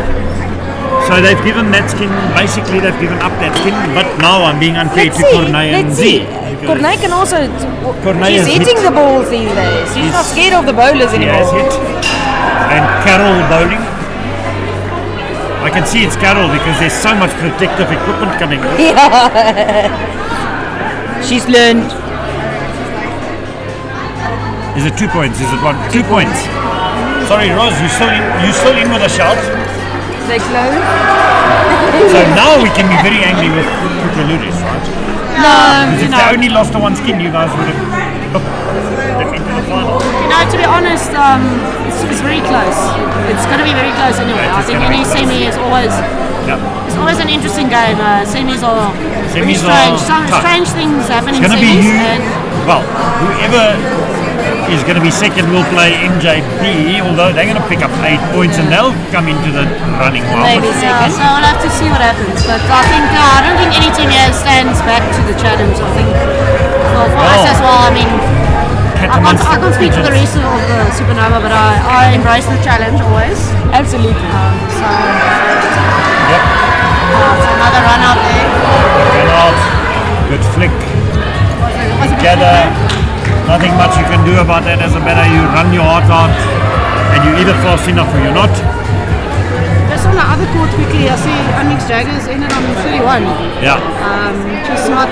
So they've given that skin, basically they've given up that skin, but now I'm being unfair Let's to see. Cornay and Let's Z. see. because Cornay can also. Cornay She's has hitting hit. the balls these days. She's not scared of the bowlers He anymore. has hit. And Carol bowling. I can see it's Carol because there's so much protective equipment coming in. Yeah. She's learned. Is it 2 points? Is it 1? 2 points. Sorry, Roz, you still in with a shout? They close. So now we can be very angry with Kukuludis, right? No, Because if they only lost to 1 skin, you guys would have booked them into the final. to be honest, it's very close. It's going to be very close anyway. Yeah, I it's think gonna be any close. semi is always Yeah. it's always an interesting game. Semis are very Semis strange. are Some tough. strange things happen It's in going to be semis. you. And Well, whoever is going to be second will play MJB, although they're going to pick up 8 points and they'll come into the running wild. maybe yeah, second. so we'll have to see what happens. But I think I don't think any team here stands back to the challenge. I think for us as well. I mean, I can't speak for the rest of the Supernova, but I embrace the challenge always. Absolutely. So Yep. so another run out there. Run out. Good flick. Was it Gather. Nothing much you can do about that as a batter. You run your heart out and you're either fast enough or you're not. Just on the other court quickly, I see Onyx Jaggers ended on 31. Yeah. Just not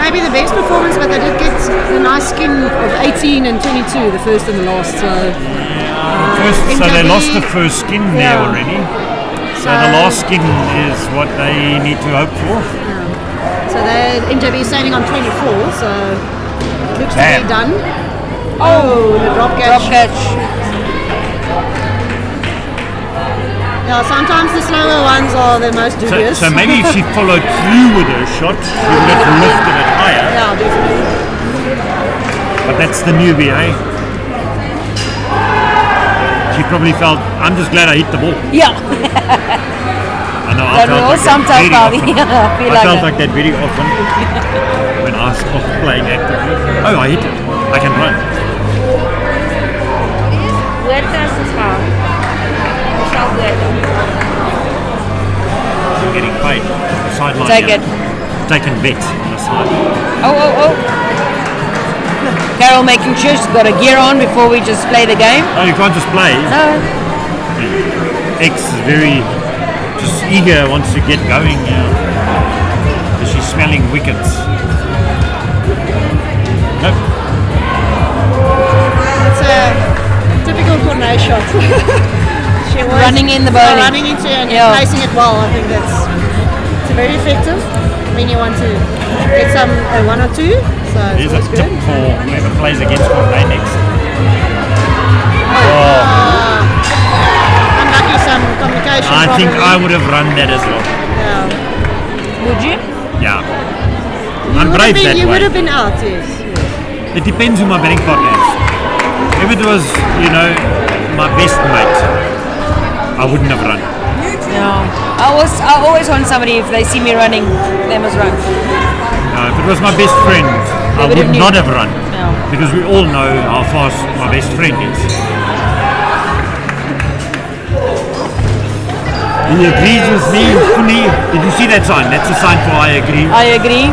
maybe the best performance, but they did get the nice skin of 18 and 22, the first and the last. So So they MJB, lost the first skin there yeah. already. So the last skin is what they need to hope for. So the MJB is standing on 24, so looks to Damn. be done. Oh, the drop catch. Drop catch. Yeah, sometimes the slower ones are the most dubious. So maybe if she followed through with her shot, she would have lifted it higher. Yeah, definitely. But that's the newbie, eh? She probably felt, I'm just glad I hit the ball. Yeah. I know, That I felt was like that sometimes very Bobby. often. I feel I like felt that. like that very often when I stopped playing actively. Oh, I hit it. I can run. Huertas is foul. Michelle Huerta. I'm getting paid. Sideline. Take here. it. Taking bets on the side. Oh. Carol making sure she's got a gear on before we just play the game. Oh, you can't just play. No. X is very just eager, wants to get going. Because she's smelling wickets. Nope. It's a typical Cornet shot. She was Running in the bowling. running into it and Yeah. placing it well. I think it's very effective when you want to get some 1 or 2. So it's Here's a always tip good. for whoever plays against Cornay next. Unlucky some communication. I I think I would have run that as well. Yeah. Would you? Yeah. You I'm would brave have been, that you way. would have been out, yes. It depends who my betting partner is. If it was, my best mate, I wouldn't have run. Yeah. I always want somebody, if they see me running, they must run. If it was my best friend, I would would have not knew. have run. Yeah. Because we all know how fast my best friend is. He agrees with me fully. Did you see that sign? That's a sign for I agree. I agree.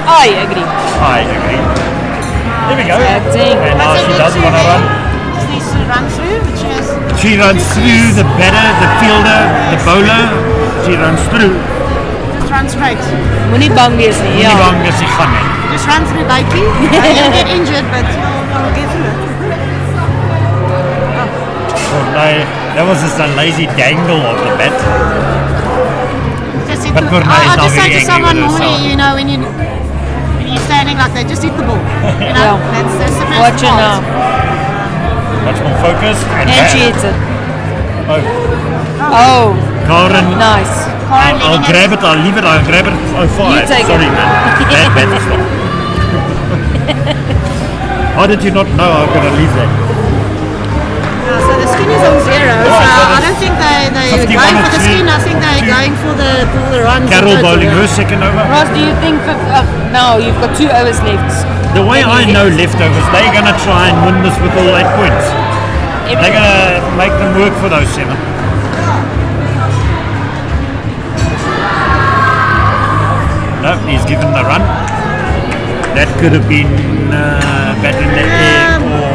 I agree. I agree. There we go. Gauteng. And now she doesn't want to run. She needs to run through, but she has... She runs through the batter, the fielder, the bowler. She runs through. Just run straight. Moenie bang wees nie. Nie Ja. bang as sy gaan nie. Just run through Bakey. You'll get injured, but you'll get through it. Oh, no, that was just a lazy dangle of the bat. Just hit But the, Cornay is I'll not just say very to angry someone with herself. normally, when you're standing like that, just hit the ball. Yeah. That's the first Watch it part. now. Much more focused. And she hits it. Oh, Oh, Karen. nice. I'll grab it, I'll leave it, I'll grab it. Oh, You five. take Sorry, it. man. Bad battle stop. How did you not know I was going to leave that? So the skin is on 0, so so I that's don't think they're 51 going or for the three. skin. I think they're going for the runs. Carol in total, bowling yeah. her second over. Ross, do you think now you've got 2 overs left? The way I know leftovers, they're going to try and win this with all 8 points. They're going to make them work for those 7. Nope, he's given the run. That could have been bat in the air or...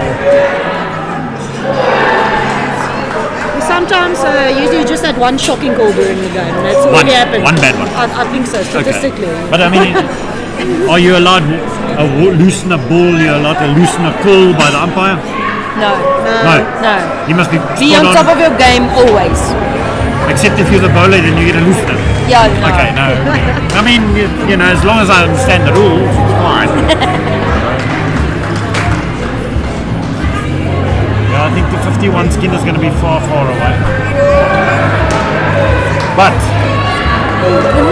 Sometimes usually just had one shocking call during the game. That's what One. happened. One bad one. I think so, statistically. Okay. But I mean, are you allowed to loosen a ball? You're allowed to loosen a call by the umpire? No. No. No. You must be Be spot on top of your game always. Except if you're the bowler, then you get a loosener. Yeah, no. Okay, no. I mean, as long as I understand the rules, it's fine. Yeah, I think the 51 skin is going to be far, far away. But,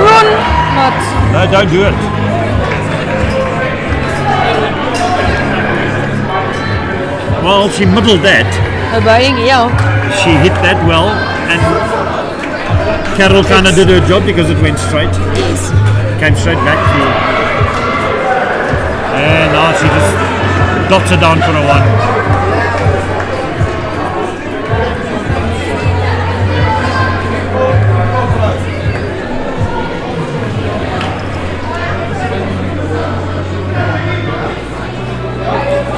Run, not. no, don't do it. Well, she middled that. Bowling, yeah. She hit that well, and Carol kind of did her job because it went straight. Yes. Came straight back to, and now she just dots it down for a 1.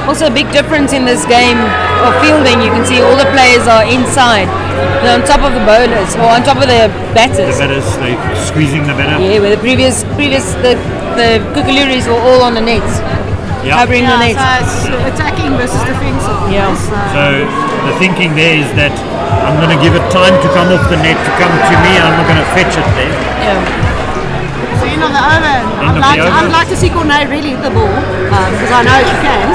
Also a big difference in this game of fielding. You can see all the players are inside. They're on top of the bowlers or on top of the batters. The batters, they squeezing the batter. Yeah, where the previous the Kukuluris were all on the nets, covering the Yeah, nets. so it's attacking versus defensive. Yeah. So the thinking there is that I'm going to give it time to come off the net, to come to me, and I'm not going to fetch it there. Yeah. So end of the over. End of the over. I'd like to see Cornay really hit the ball because I know she can.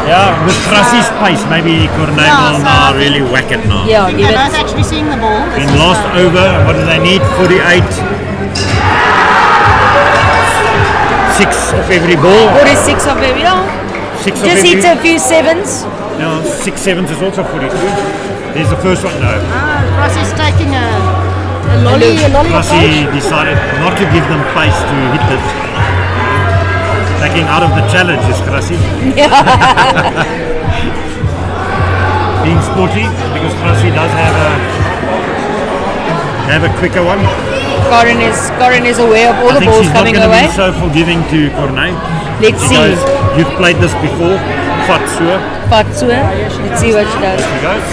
Yeah, with Krassi's pace, maybe Cornay Yeah, will so now I think- really whack it now. Yeah, give They're both it. actually seeing the ball. This In is, last over, what do they need? 48. 6 of every ball. 46 of every. Yeah. 6 of Just every. hit a few sevens. No, 6 sevens is also 42. There's the first one. No. Ross is taking a lolly Krassi approach. decided not to give them pace to hit it. Taking out of the challenge is Krassi. Being sporty, because Krassi does have a quicker one. Corin is aware of all I the think balls she's not coming going to away. be so forgiving to Cornay. Let's She see. goes, you've played this before. Fatsua. Fatsua. Let's see what she does. She goes.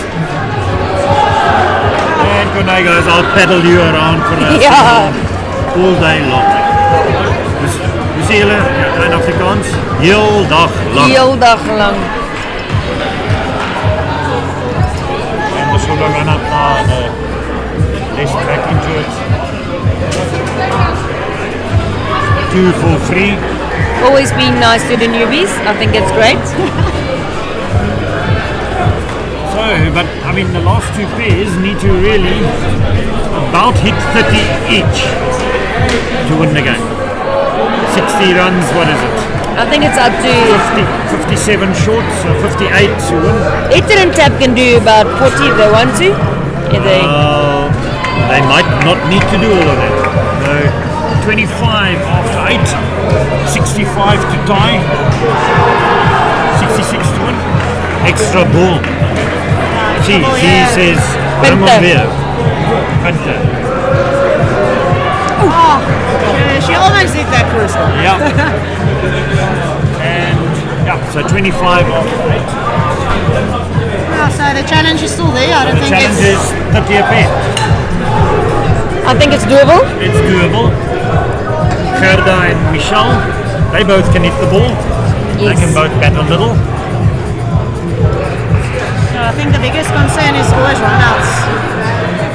And Cornay goes, I'll paddle you around for a Ja. all day long. Hoe sê julle in Afrikaans? Heel dag lang. Heel dag lang. And the shoulder run up now and let's back into it. 2 for 3. Always been nice to the newbies. I think it's great. So so, but I mean the last two pairs need to really about hit 30 each to win the game. 60 runs, what is it? I think it's up to 57 short, so 58 to win. Eater and Tap can do about 40 if they want to. If They might not need to do all of that. So 25 after 8, 65 to tie, 66 to win. Extra ball. She says, Ramon Pinter. Oh, she almost did that for us. Yeah. And yeah, so 25 after 8. Yeah, so the challenge is still there. I don't think Challenge it's... is 30 a pair. I think it's doable. It's doable. Gerda and Michelle, they both can hit the ball. They Yes. can both bat a little. I think the biggest concern is always run-outs.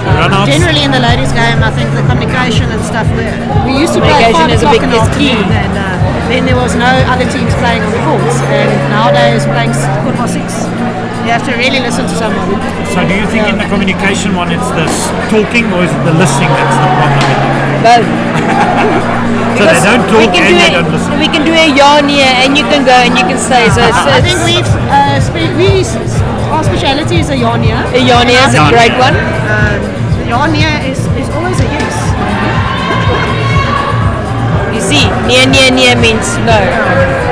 Run-outs. Generally in the ladies' game, I think the communication and stuff there. We used to play at 5 Communication is a o'clock big- in the is key. afternoon, and then there was no other teams playing on the courts. And nowadays, playing 6:15, you have to really listen to somebody. So do you think in the communication one it's the talking or is it the listening that's the problem? Both. So they don't talk and they don't listen. We can do a yarn here, and you can go and you can say. So it's, I think our speciality is a yarnia. a yarn here is a Yarn. great one. The yarnia is always a yes. You see, near means no.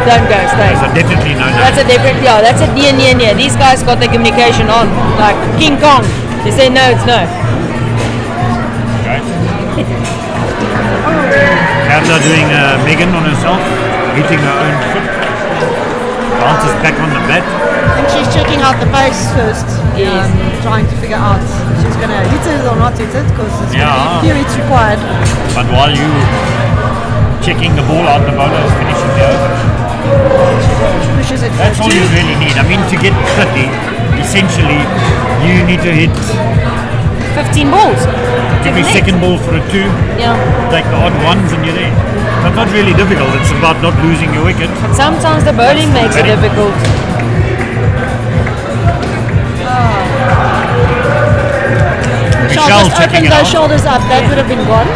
Don't go, stay. So definitely no. That's a different, yeah, that's a near. These guys got the communication on, like King Kong. They say no, it's no. Okay. Gerda doing Megan on herself, hitting her own foot. Bounces back on the bat. I think she's checking out the post first. Yes. Trying to figure out if she's going to hit it or not hit it, because it's Yeah. few hits required. But while you checking the ball out, the bowler is finishing the over. She pushes it That's for all two. you really need. I mean, to get 30, essentially, you need to hit 15 balls. every second ball for a 2, Yeah. take the odd ones and you're there. So it's not really difficult, it's about not losing your wicket. But sometimes the bowling makes it Very- difficult. Michelle Just checking opened it those out. shoulders up, that would have been gone.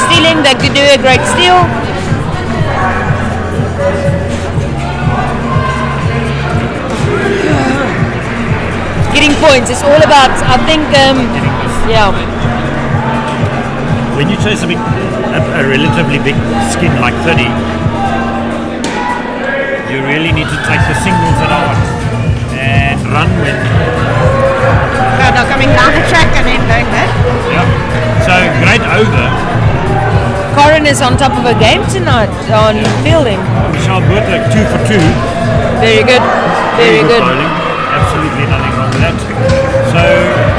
Stealing, they could do a great steal. Getting points. It's all about, I think, yeah. When you chase a relatively big skin like 30, you really need to take the singles that are on and run when. Now coming down the track and then going back. Yeah. So great over. Corin is on top of her game tonight on fielding. Michelle Berta 2 for 2. Very good. Very good. Bowling. Absolutely nothing wrong with that. So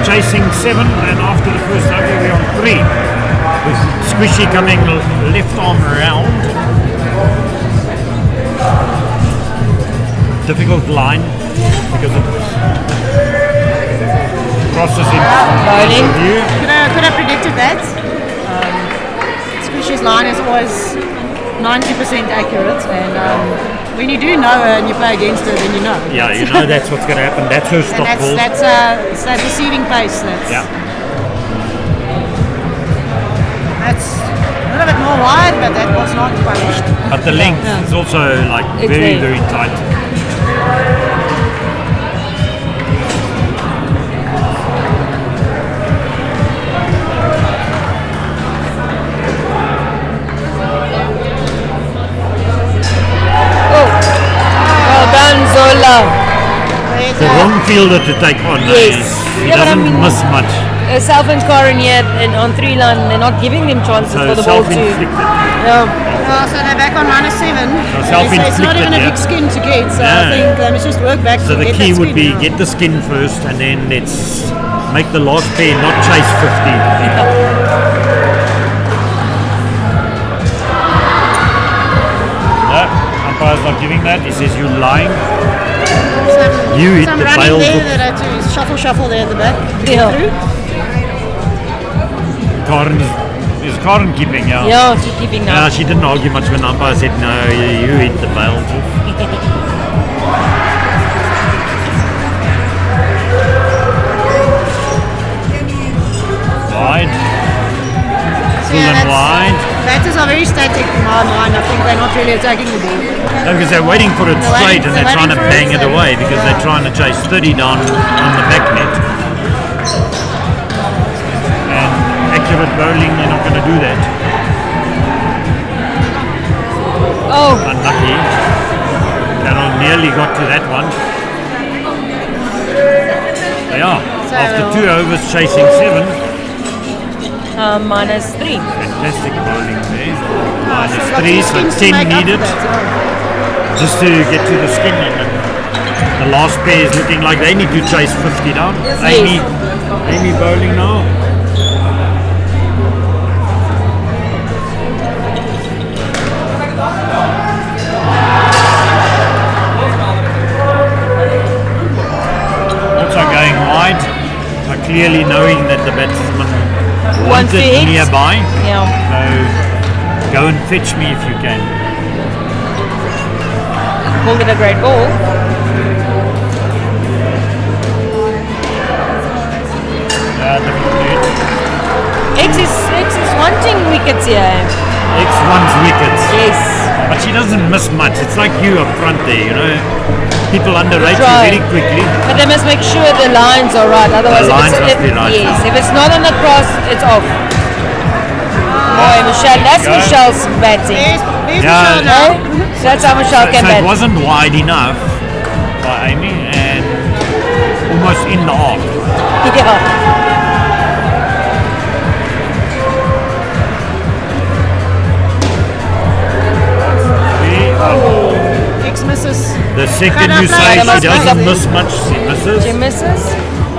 chasing 7 and after the first over we're on 3. With Squishy coming left arm around. Difficult line because it crosses in Bowling. view. Could have predicted that. Squishy's line is always 90% accurate, and when you do know her and you play against her, then you know. Yeah, you know that's what's going to happen. That's her And stop ball. it's that receiving pace. Yeah. That's a little bit more wide, but that was not punished. But the length Yeah. is also like It's very, there. very tight. Oh, well done, Zola. The wrong fielder to take on. Yes. He Yeah, but I doesn't mean- miss much. Self and Corin yet, and on 3 line, they're not giving them chances So for the ball to. self-inflicted. Yeah. So they're back on -7. self-inflicted, It's not even a yeah. big skin to get, so Yeah. I think they must just work back So to the get key that would skin, be yeah. get the skin first and then let's make the last pair not chase 50. No, umpire's not giving that. He says you're lying. You hit Some the running bail there hook. that I had to shuffle there at the back to get Yeah. through. Karen is Karen keeping, yeah. Yeah, she's keeping now. Yeah, she didn't argue much when the umpire said, no, you hit the bail. Wide. Full and wide. Batters are very static in my mind. I think they're not really attacking the ball. No, because they're waiting for it straight and they're trying to bang it away because they're trying to chase 30 down on the back net. And accurate bowling, you're not going to do that. Oh, Unlucky. Carol nearly got to that one. They are. After 2 overs chasing 7. -3. Fantastic bowling there. So -3, so 10 needed just to get to the skin. And the last pair is looking like they need to chase 50 down. Amy bowling now. Also going wide, so clearly knowing that the batsman wants it nearby. Yeah. So go and fetch me if you can. Called it a great ball. Yeah, definitely. X is wanting wickets here. X wants wickets. Yes. But she doesn't miss much. It's like you up front there, you know. People underrate you very quickly. But they must make sure the lines are right. Otherwise, The lines must be right. Yes, if it's not on the cross, it's off. Boy, Michelle, that's Go. Michelle's batting. There's Yeah. Michelle now. That's how Michelle can So it bat. wasn't wide enough by Amy and almost in the arc. Yeah. X misses. The second you say she doesn't miss much, she misses. She misses.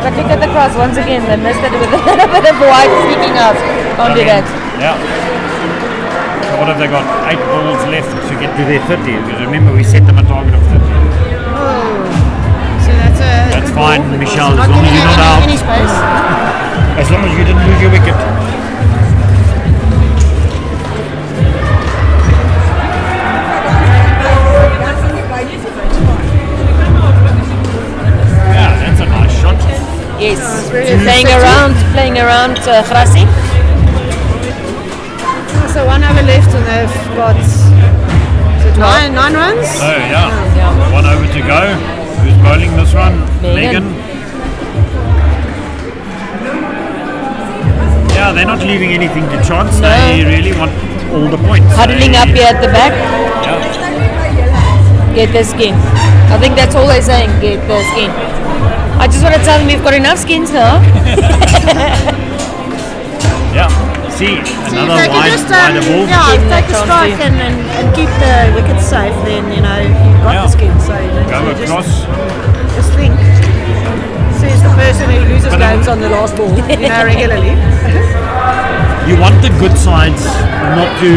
But look at the cross once again. They missed it with a little bit of wide sneaking out. Can't do that. Yeah. So what have they got? 8 balls left to get to their 30. Because remember, we set them a target of 30. So That's good fine, ball. Michelle, It's as long as giving you're her not out. any space. As long as you didn't lose your wicket. Yeah, that's a nice shot. Yes. really Playing around Grassi. So 1 over left and they've got nine runs. So yeah, Yeah. 1 over to go. Who's bowling this one? Megan. Yeah, they're not leaving anything to chance. No. They really want all the points. Huddling up here at the back. Yeah. Get the skin. I think that's all they're saying. Get the skin. I just want to tell them we've got enough skins now. Yeah. See, another If they can just, wider ball. yeah, Give them take a that strike chance and keep the wickets safe, then you've got Yeah. the skin. So Go just across. think. Says the person who loses But games on the last ball, regularly. You want the good sides not to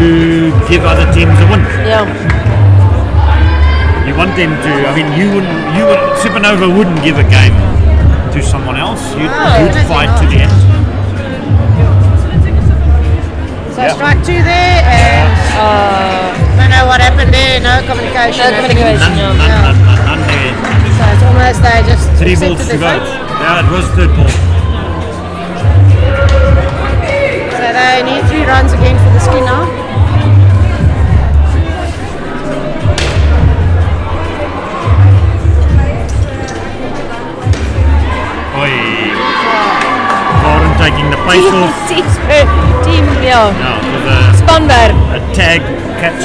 give other teams a win. Yeah. You want them to. I mean, you would. SUPERNOVA wouldn't give a game to someone else. You'd definitely fight not. to the end. So Yeah. strike 2 there, and don't know what happened there. No communication. No communication. None there. So it's almost they just 3 accepted balls to their go. fate. Yeah, it was third ball. So they need 3 runs again for the skin now. Oi. Warren taking the pace off. Team, yeah. Now with Spanberg. a tag catch.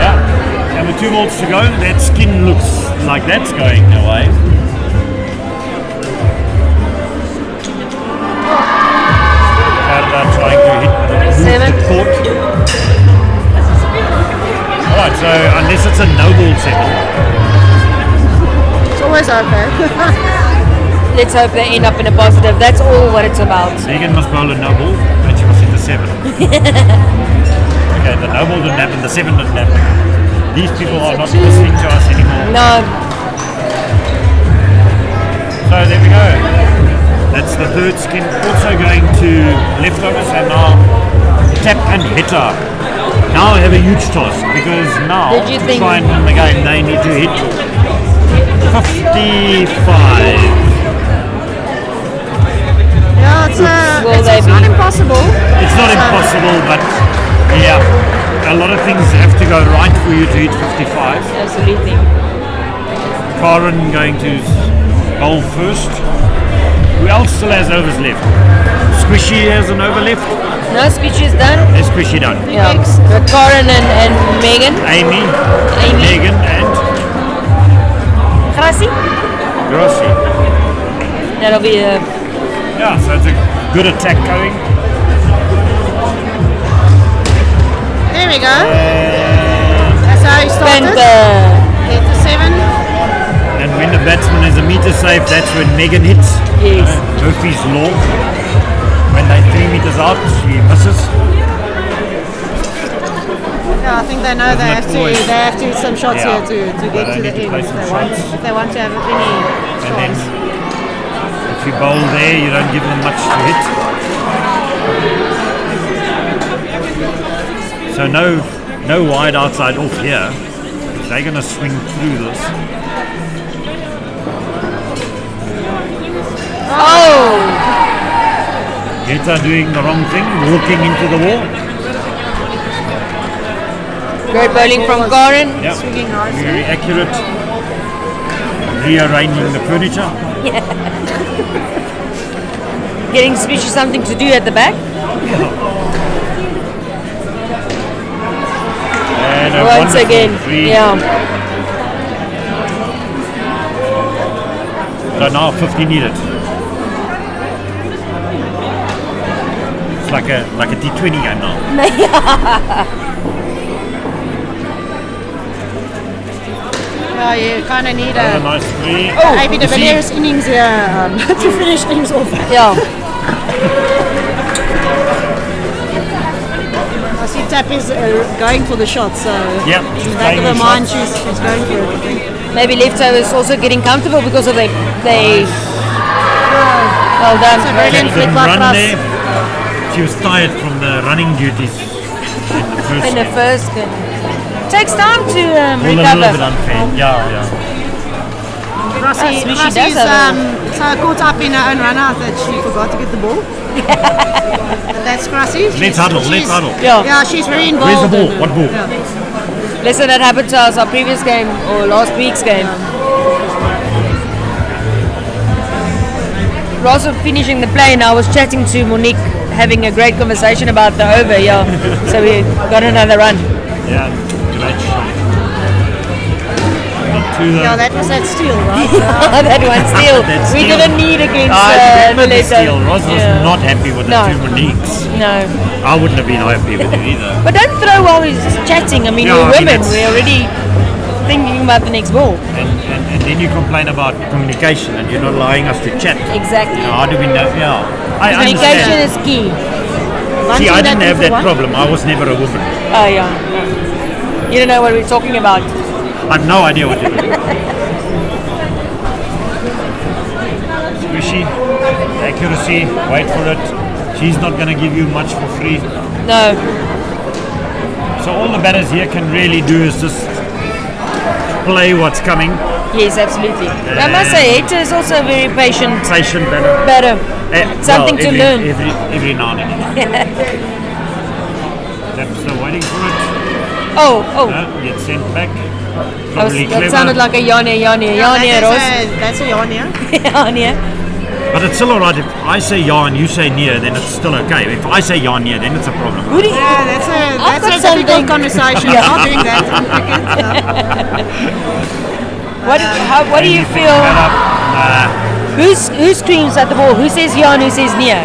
Yeah. And with 2 balls to go, that skin looks like that's going away. Farda trying to hit 7. the court. Alright, so unless it's a no ball 7. It's always okay. Let's hope they end up in a positive. That's all what it's about. Megan must bowl a no ball, and she must hit the 7. Okay, the no ball didn't happen, the 7 didn't happen. These people are not listening to us anymore. No. So there we go. That's the third skin. Also going to leftovers and now tap and hitter. Now I have a huge task because now Did you to think- try and win the game they need to hit 55. Yeah, Will they it's be? not impossible. It's not impossible, but yeah, a lot of things have to go right for you to hit 55. Absolutely. Karen going to bowl first. Who else still has overs left? Squishy has an over left. No speech is done. Is Squishy done? Yeah. But Corin and Megan. Amy, Amy. Megan and Grassi. Grossi. That'll be a Yeah, so it's a good attack going. There we go. That's how he started. Panther. Hit the 7. And when the batsman is a meter safe, that's when Megan hits. Yes. Murphy's Law. When they're 3 meters out, she misses. Yeah, I think they know they Isn't have it to. always- They have to hit some shots Yeah. here to get They to the need to end play if some they want. shots. If they want to have any And then chance. if you bowl there, you don't give them much to hit. So no wide outside off here. They're going to swing through this. Oh! Geta doing the wrong thing, walking into the wall. Great bowling from Corin. Yep. Swinging nicely. Very accurate. Rearranging the furniture. Getting Speechy something to do at the back. And a Once wonderful again. three. Yeah. So now 50 needed. It's like a T20 game now. Yeah, you kind of need A a nice three. maybe the You see- Villiers innings here to finish things off. Yeah. I see Tap is going for the shot, so Yep, in she's the back of playing her the mind, shots. she's going for it. I think. Maybe leftovers also getting comfortable because of they well done. It's a brilliant Captain flick by run Pras. there. She was tired from the running duties in the first In the game. first game. Takes time to All a little bit recover. unfair. Yeah. Rossi, Swishy does Rossi's have so caught up in her own run out that she forgot to get the ball. And that's Rossi. Let's huddle. Yeah. Yeah, she's very Where's involved. the ball? in- What ball? Yeah. Listen, that happened to us our previous game or last week's game. Ross was finishing the play and I was chatting to Monique, having a great conversation about the over, yeah. So we got another run. Yeah, great shot. Not too Yeah, that was that steal, right? That one still. That We steal. didn't need against Remember the Valletta. steal. Ross was Yeah. not happy with the No. 2 Moniques. No. I wouldn't have been happy with it either. But don't throw while we're just chatting. I mean, Yeah, we're I mean, women. it's- We're already thinking about the next ball. And then you complain about communication and you're not allowing us to chat. Exactly. You know, how do we know? Yeah, I Communication understand. is key. See, I didn't have that one. problem. I was never a woman. Oh, yeah. You don't know what we're talking about. I have no idea what you're doing. Squishy, accuracy, wait for it. She's not going to give you much for free. No. So all the batters here can really do is just play what's coming. Yes, absolutely. I must say, Hector is also a very patient Patient batter. batter. Eh, Something to learn. Every now and then. They're still waiting for it. Oh. Get sent back. That Probably clever. sounded like a Yania, Ross. That's a yawn, yeah. Yania. But it's still alright. If I say ja and you say near, then it's still okay. If I ja near, then it's a problem. Who do you, Yeah, that's got a something. difficult conversation. Yeah. Not doing that in cricket. what do you feel? Nah. Who screams at the ball? Who says yeah and who says near?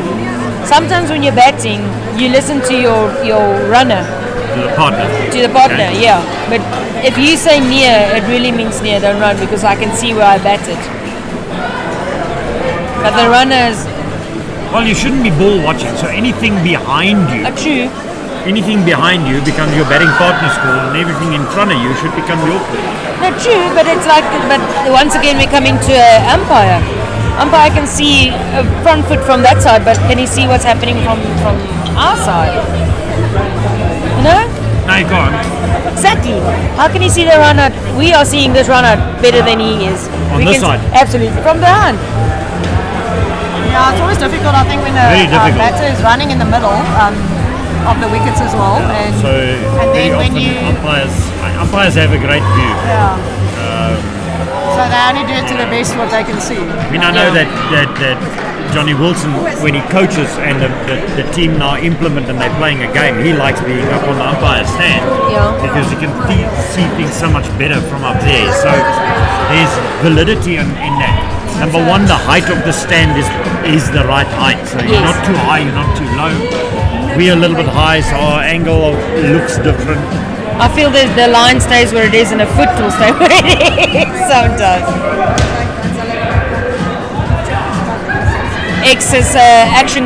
Sometimes when you're batting, you listen to your runner, To the partner. to the partner, Okay. yeah. But if you say near, it really means near, don't run, because I can see where I batted. But the runners Well, you shouldn't be ball watching. So anything behind you, are true. anything behind you becomes your batting partner score, and everything in front of you should become your score. Not true, but it's like, but once again we're coming to an umpire. umpire can see a front foot from that side, but can he see what's happening from our side? You know? No, you can't. Exactly. How can he see the run out? We are seeing this run out better than he is. On We this can side? Absolutely. From behind. Yeah, it's always difficult, I think, when Very the difficult. batter is running in the middle of the wickets as well. And, So and very then when often you... umpires have a great view. Yeah. So they only do it to the best what they can see. I mean, I know that Johnny Wilson, when he coaches and the team now implement and they're playing a game, he likes being up on the umpire's stand Yeah. because you can see things so much better from up there. So there's validity in that. Number one, the height of the stand is the right height. So you're Yes. not too high, you're not too low. We're a little bit high, so our angle looks different. I feel that the line stays where it is and a foot will stay where it is sometimes. X's action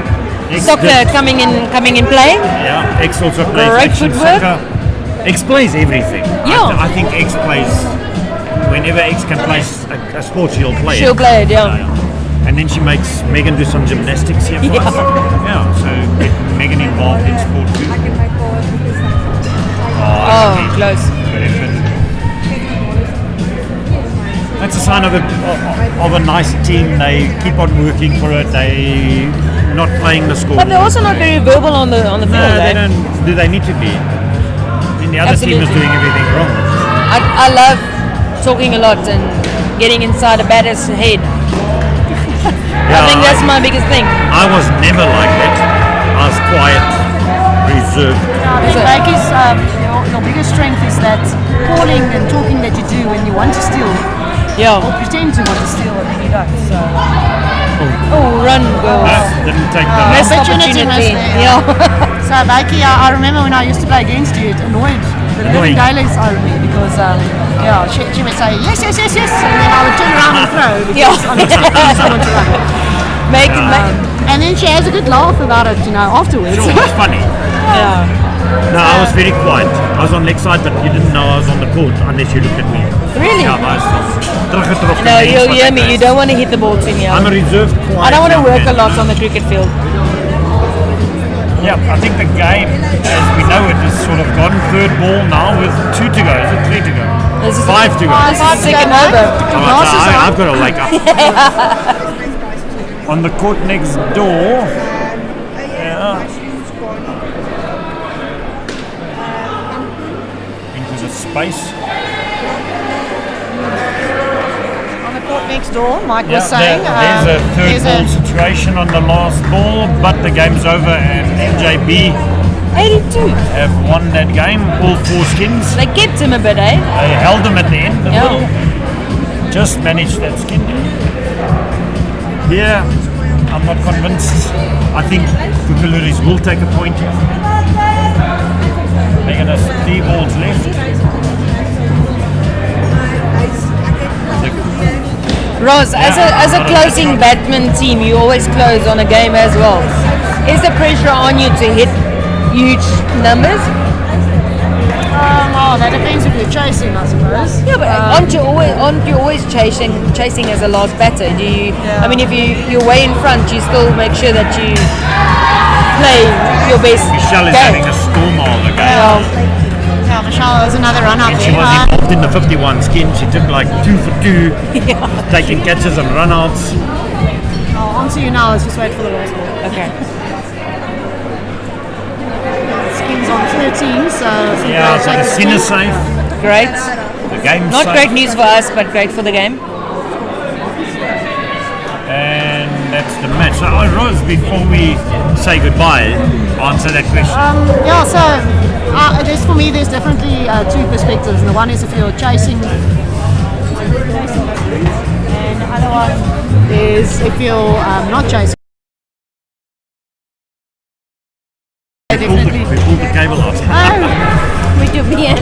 X soccer did- coming in play. Yeah, X also plays Great action footwork. soccer. X plays everything. Yeah. I think X plays whenever X can play a sport, she'll play She'll it. play it, yeah. And then she makes Megan do some gymnastics here for us. Yeah, so get Megan involved in sport too. Oh, close. Very fit. That's a sign of a nice team. They keep on working for it. They not playing the score. But they're also not very verbal on the field. No, they eh? don't. Do they need to be? I mean, the other team is Absolutely. doing everything wrong. I love talking a lot and getting inside a batter's head. I think that's my biggest thing. I was never like that. I was quiet, reserved. I think Bakey's, your biggest strength is that calling and talking that you do when you want to steal Yeah. or pretend to want to steal and then you don't. So Oh, run, girls. Didn't take the. Missed opportunity opportunity. missed there, Yeah. So Bakey, I remember when I used to play against you, it annoyed the living Annoying. daylights out of me because she would say yes, yes, yes, yes, and then I would turn around and throw because Yeah. I'm expecting someone to run. Make And then she has a good laugh about it, afterwards. Sure, it's funny. yeah. No, I was very quiet. I was on leg side, but you didn't know I was on the court unless you looked at me. Really? Yeah, I was teruggetrokken. No, Mens you'll wat hear ek me. is. You don't want to hit the ball too near. I'm a reserved, quiet. I don't want to young work a man. lot on the cricket field. Yeah, I think the game, as we know it, is sort of gone third ball now with 2 to go. Is it 3 to go? This is 5 to go. This is second over. Oh, so I've got to wake up. On the court next door. Yeah. Into the space. On the court next door, Mike Yeah, was saying. there's a third ball situation on the last ball, but the game's over and NJB 82. have won that game. All 4 skins. They kept him a bit, eh? They held them at the end, the Yeah. middle. Just managed that skin. Here, I'm not convinced. I think Kukuliris will take a point. They're going to 3 balls left. Ross, as a closing batsman team, you always close on a game as well. Is the pressure on you to hit huge numbers? That depends if you're chasing, I suppose. Yeah, but aren't you always chasing as a last batter? Do you? Yeah. I mean, if you're way in front, you still make sure that you play your best Michelle is game. having a storm all the game. Yeah, Michelle was another run up And she there. was involved in the 51 skin. She took like 2 for 2, taking catches and run-outs. On to you now, let's just wait for the last ball. Okay. Skins on 13, so... Yeah, so the skin is safe. Great. The game's Not safe. great news for us, but great for the game. And that's the match. So, Rose, before we say goodbye, answer that question. There's, for me, there's definitely 2 perspectives. And the one is if you're chasing, and the other one is if you're not chasing. We pulled the cable out. With your beer.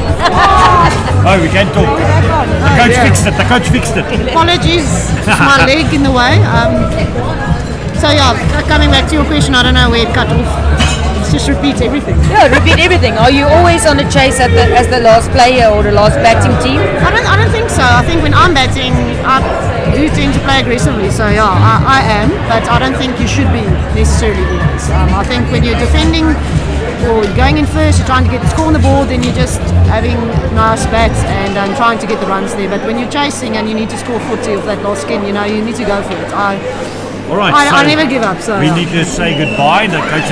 Oh, we can't talk. The coach fixed it. The coach fixed it. Apologies, it's my leg in the way. Coming back to your question, I don't know where it cut off. Let's just repeat everything. Yeah, repeat everything. Are you always on the chase as the last player or the last batting team? I don't think so. I think when I'm batting, I do tend to play aggressively. So yeah, I am, but I don't think you should be necessarily always. I think when you're defending or you're going in first, you're trying to get the score on the board, then you're just having nice bats and trying to get the runs there. But when you're chasing and you need to score 40 of that last skin, you know, you need to go for it. All right, I so never give up. So we need to say goodbye. The coaches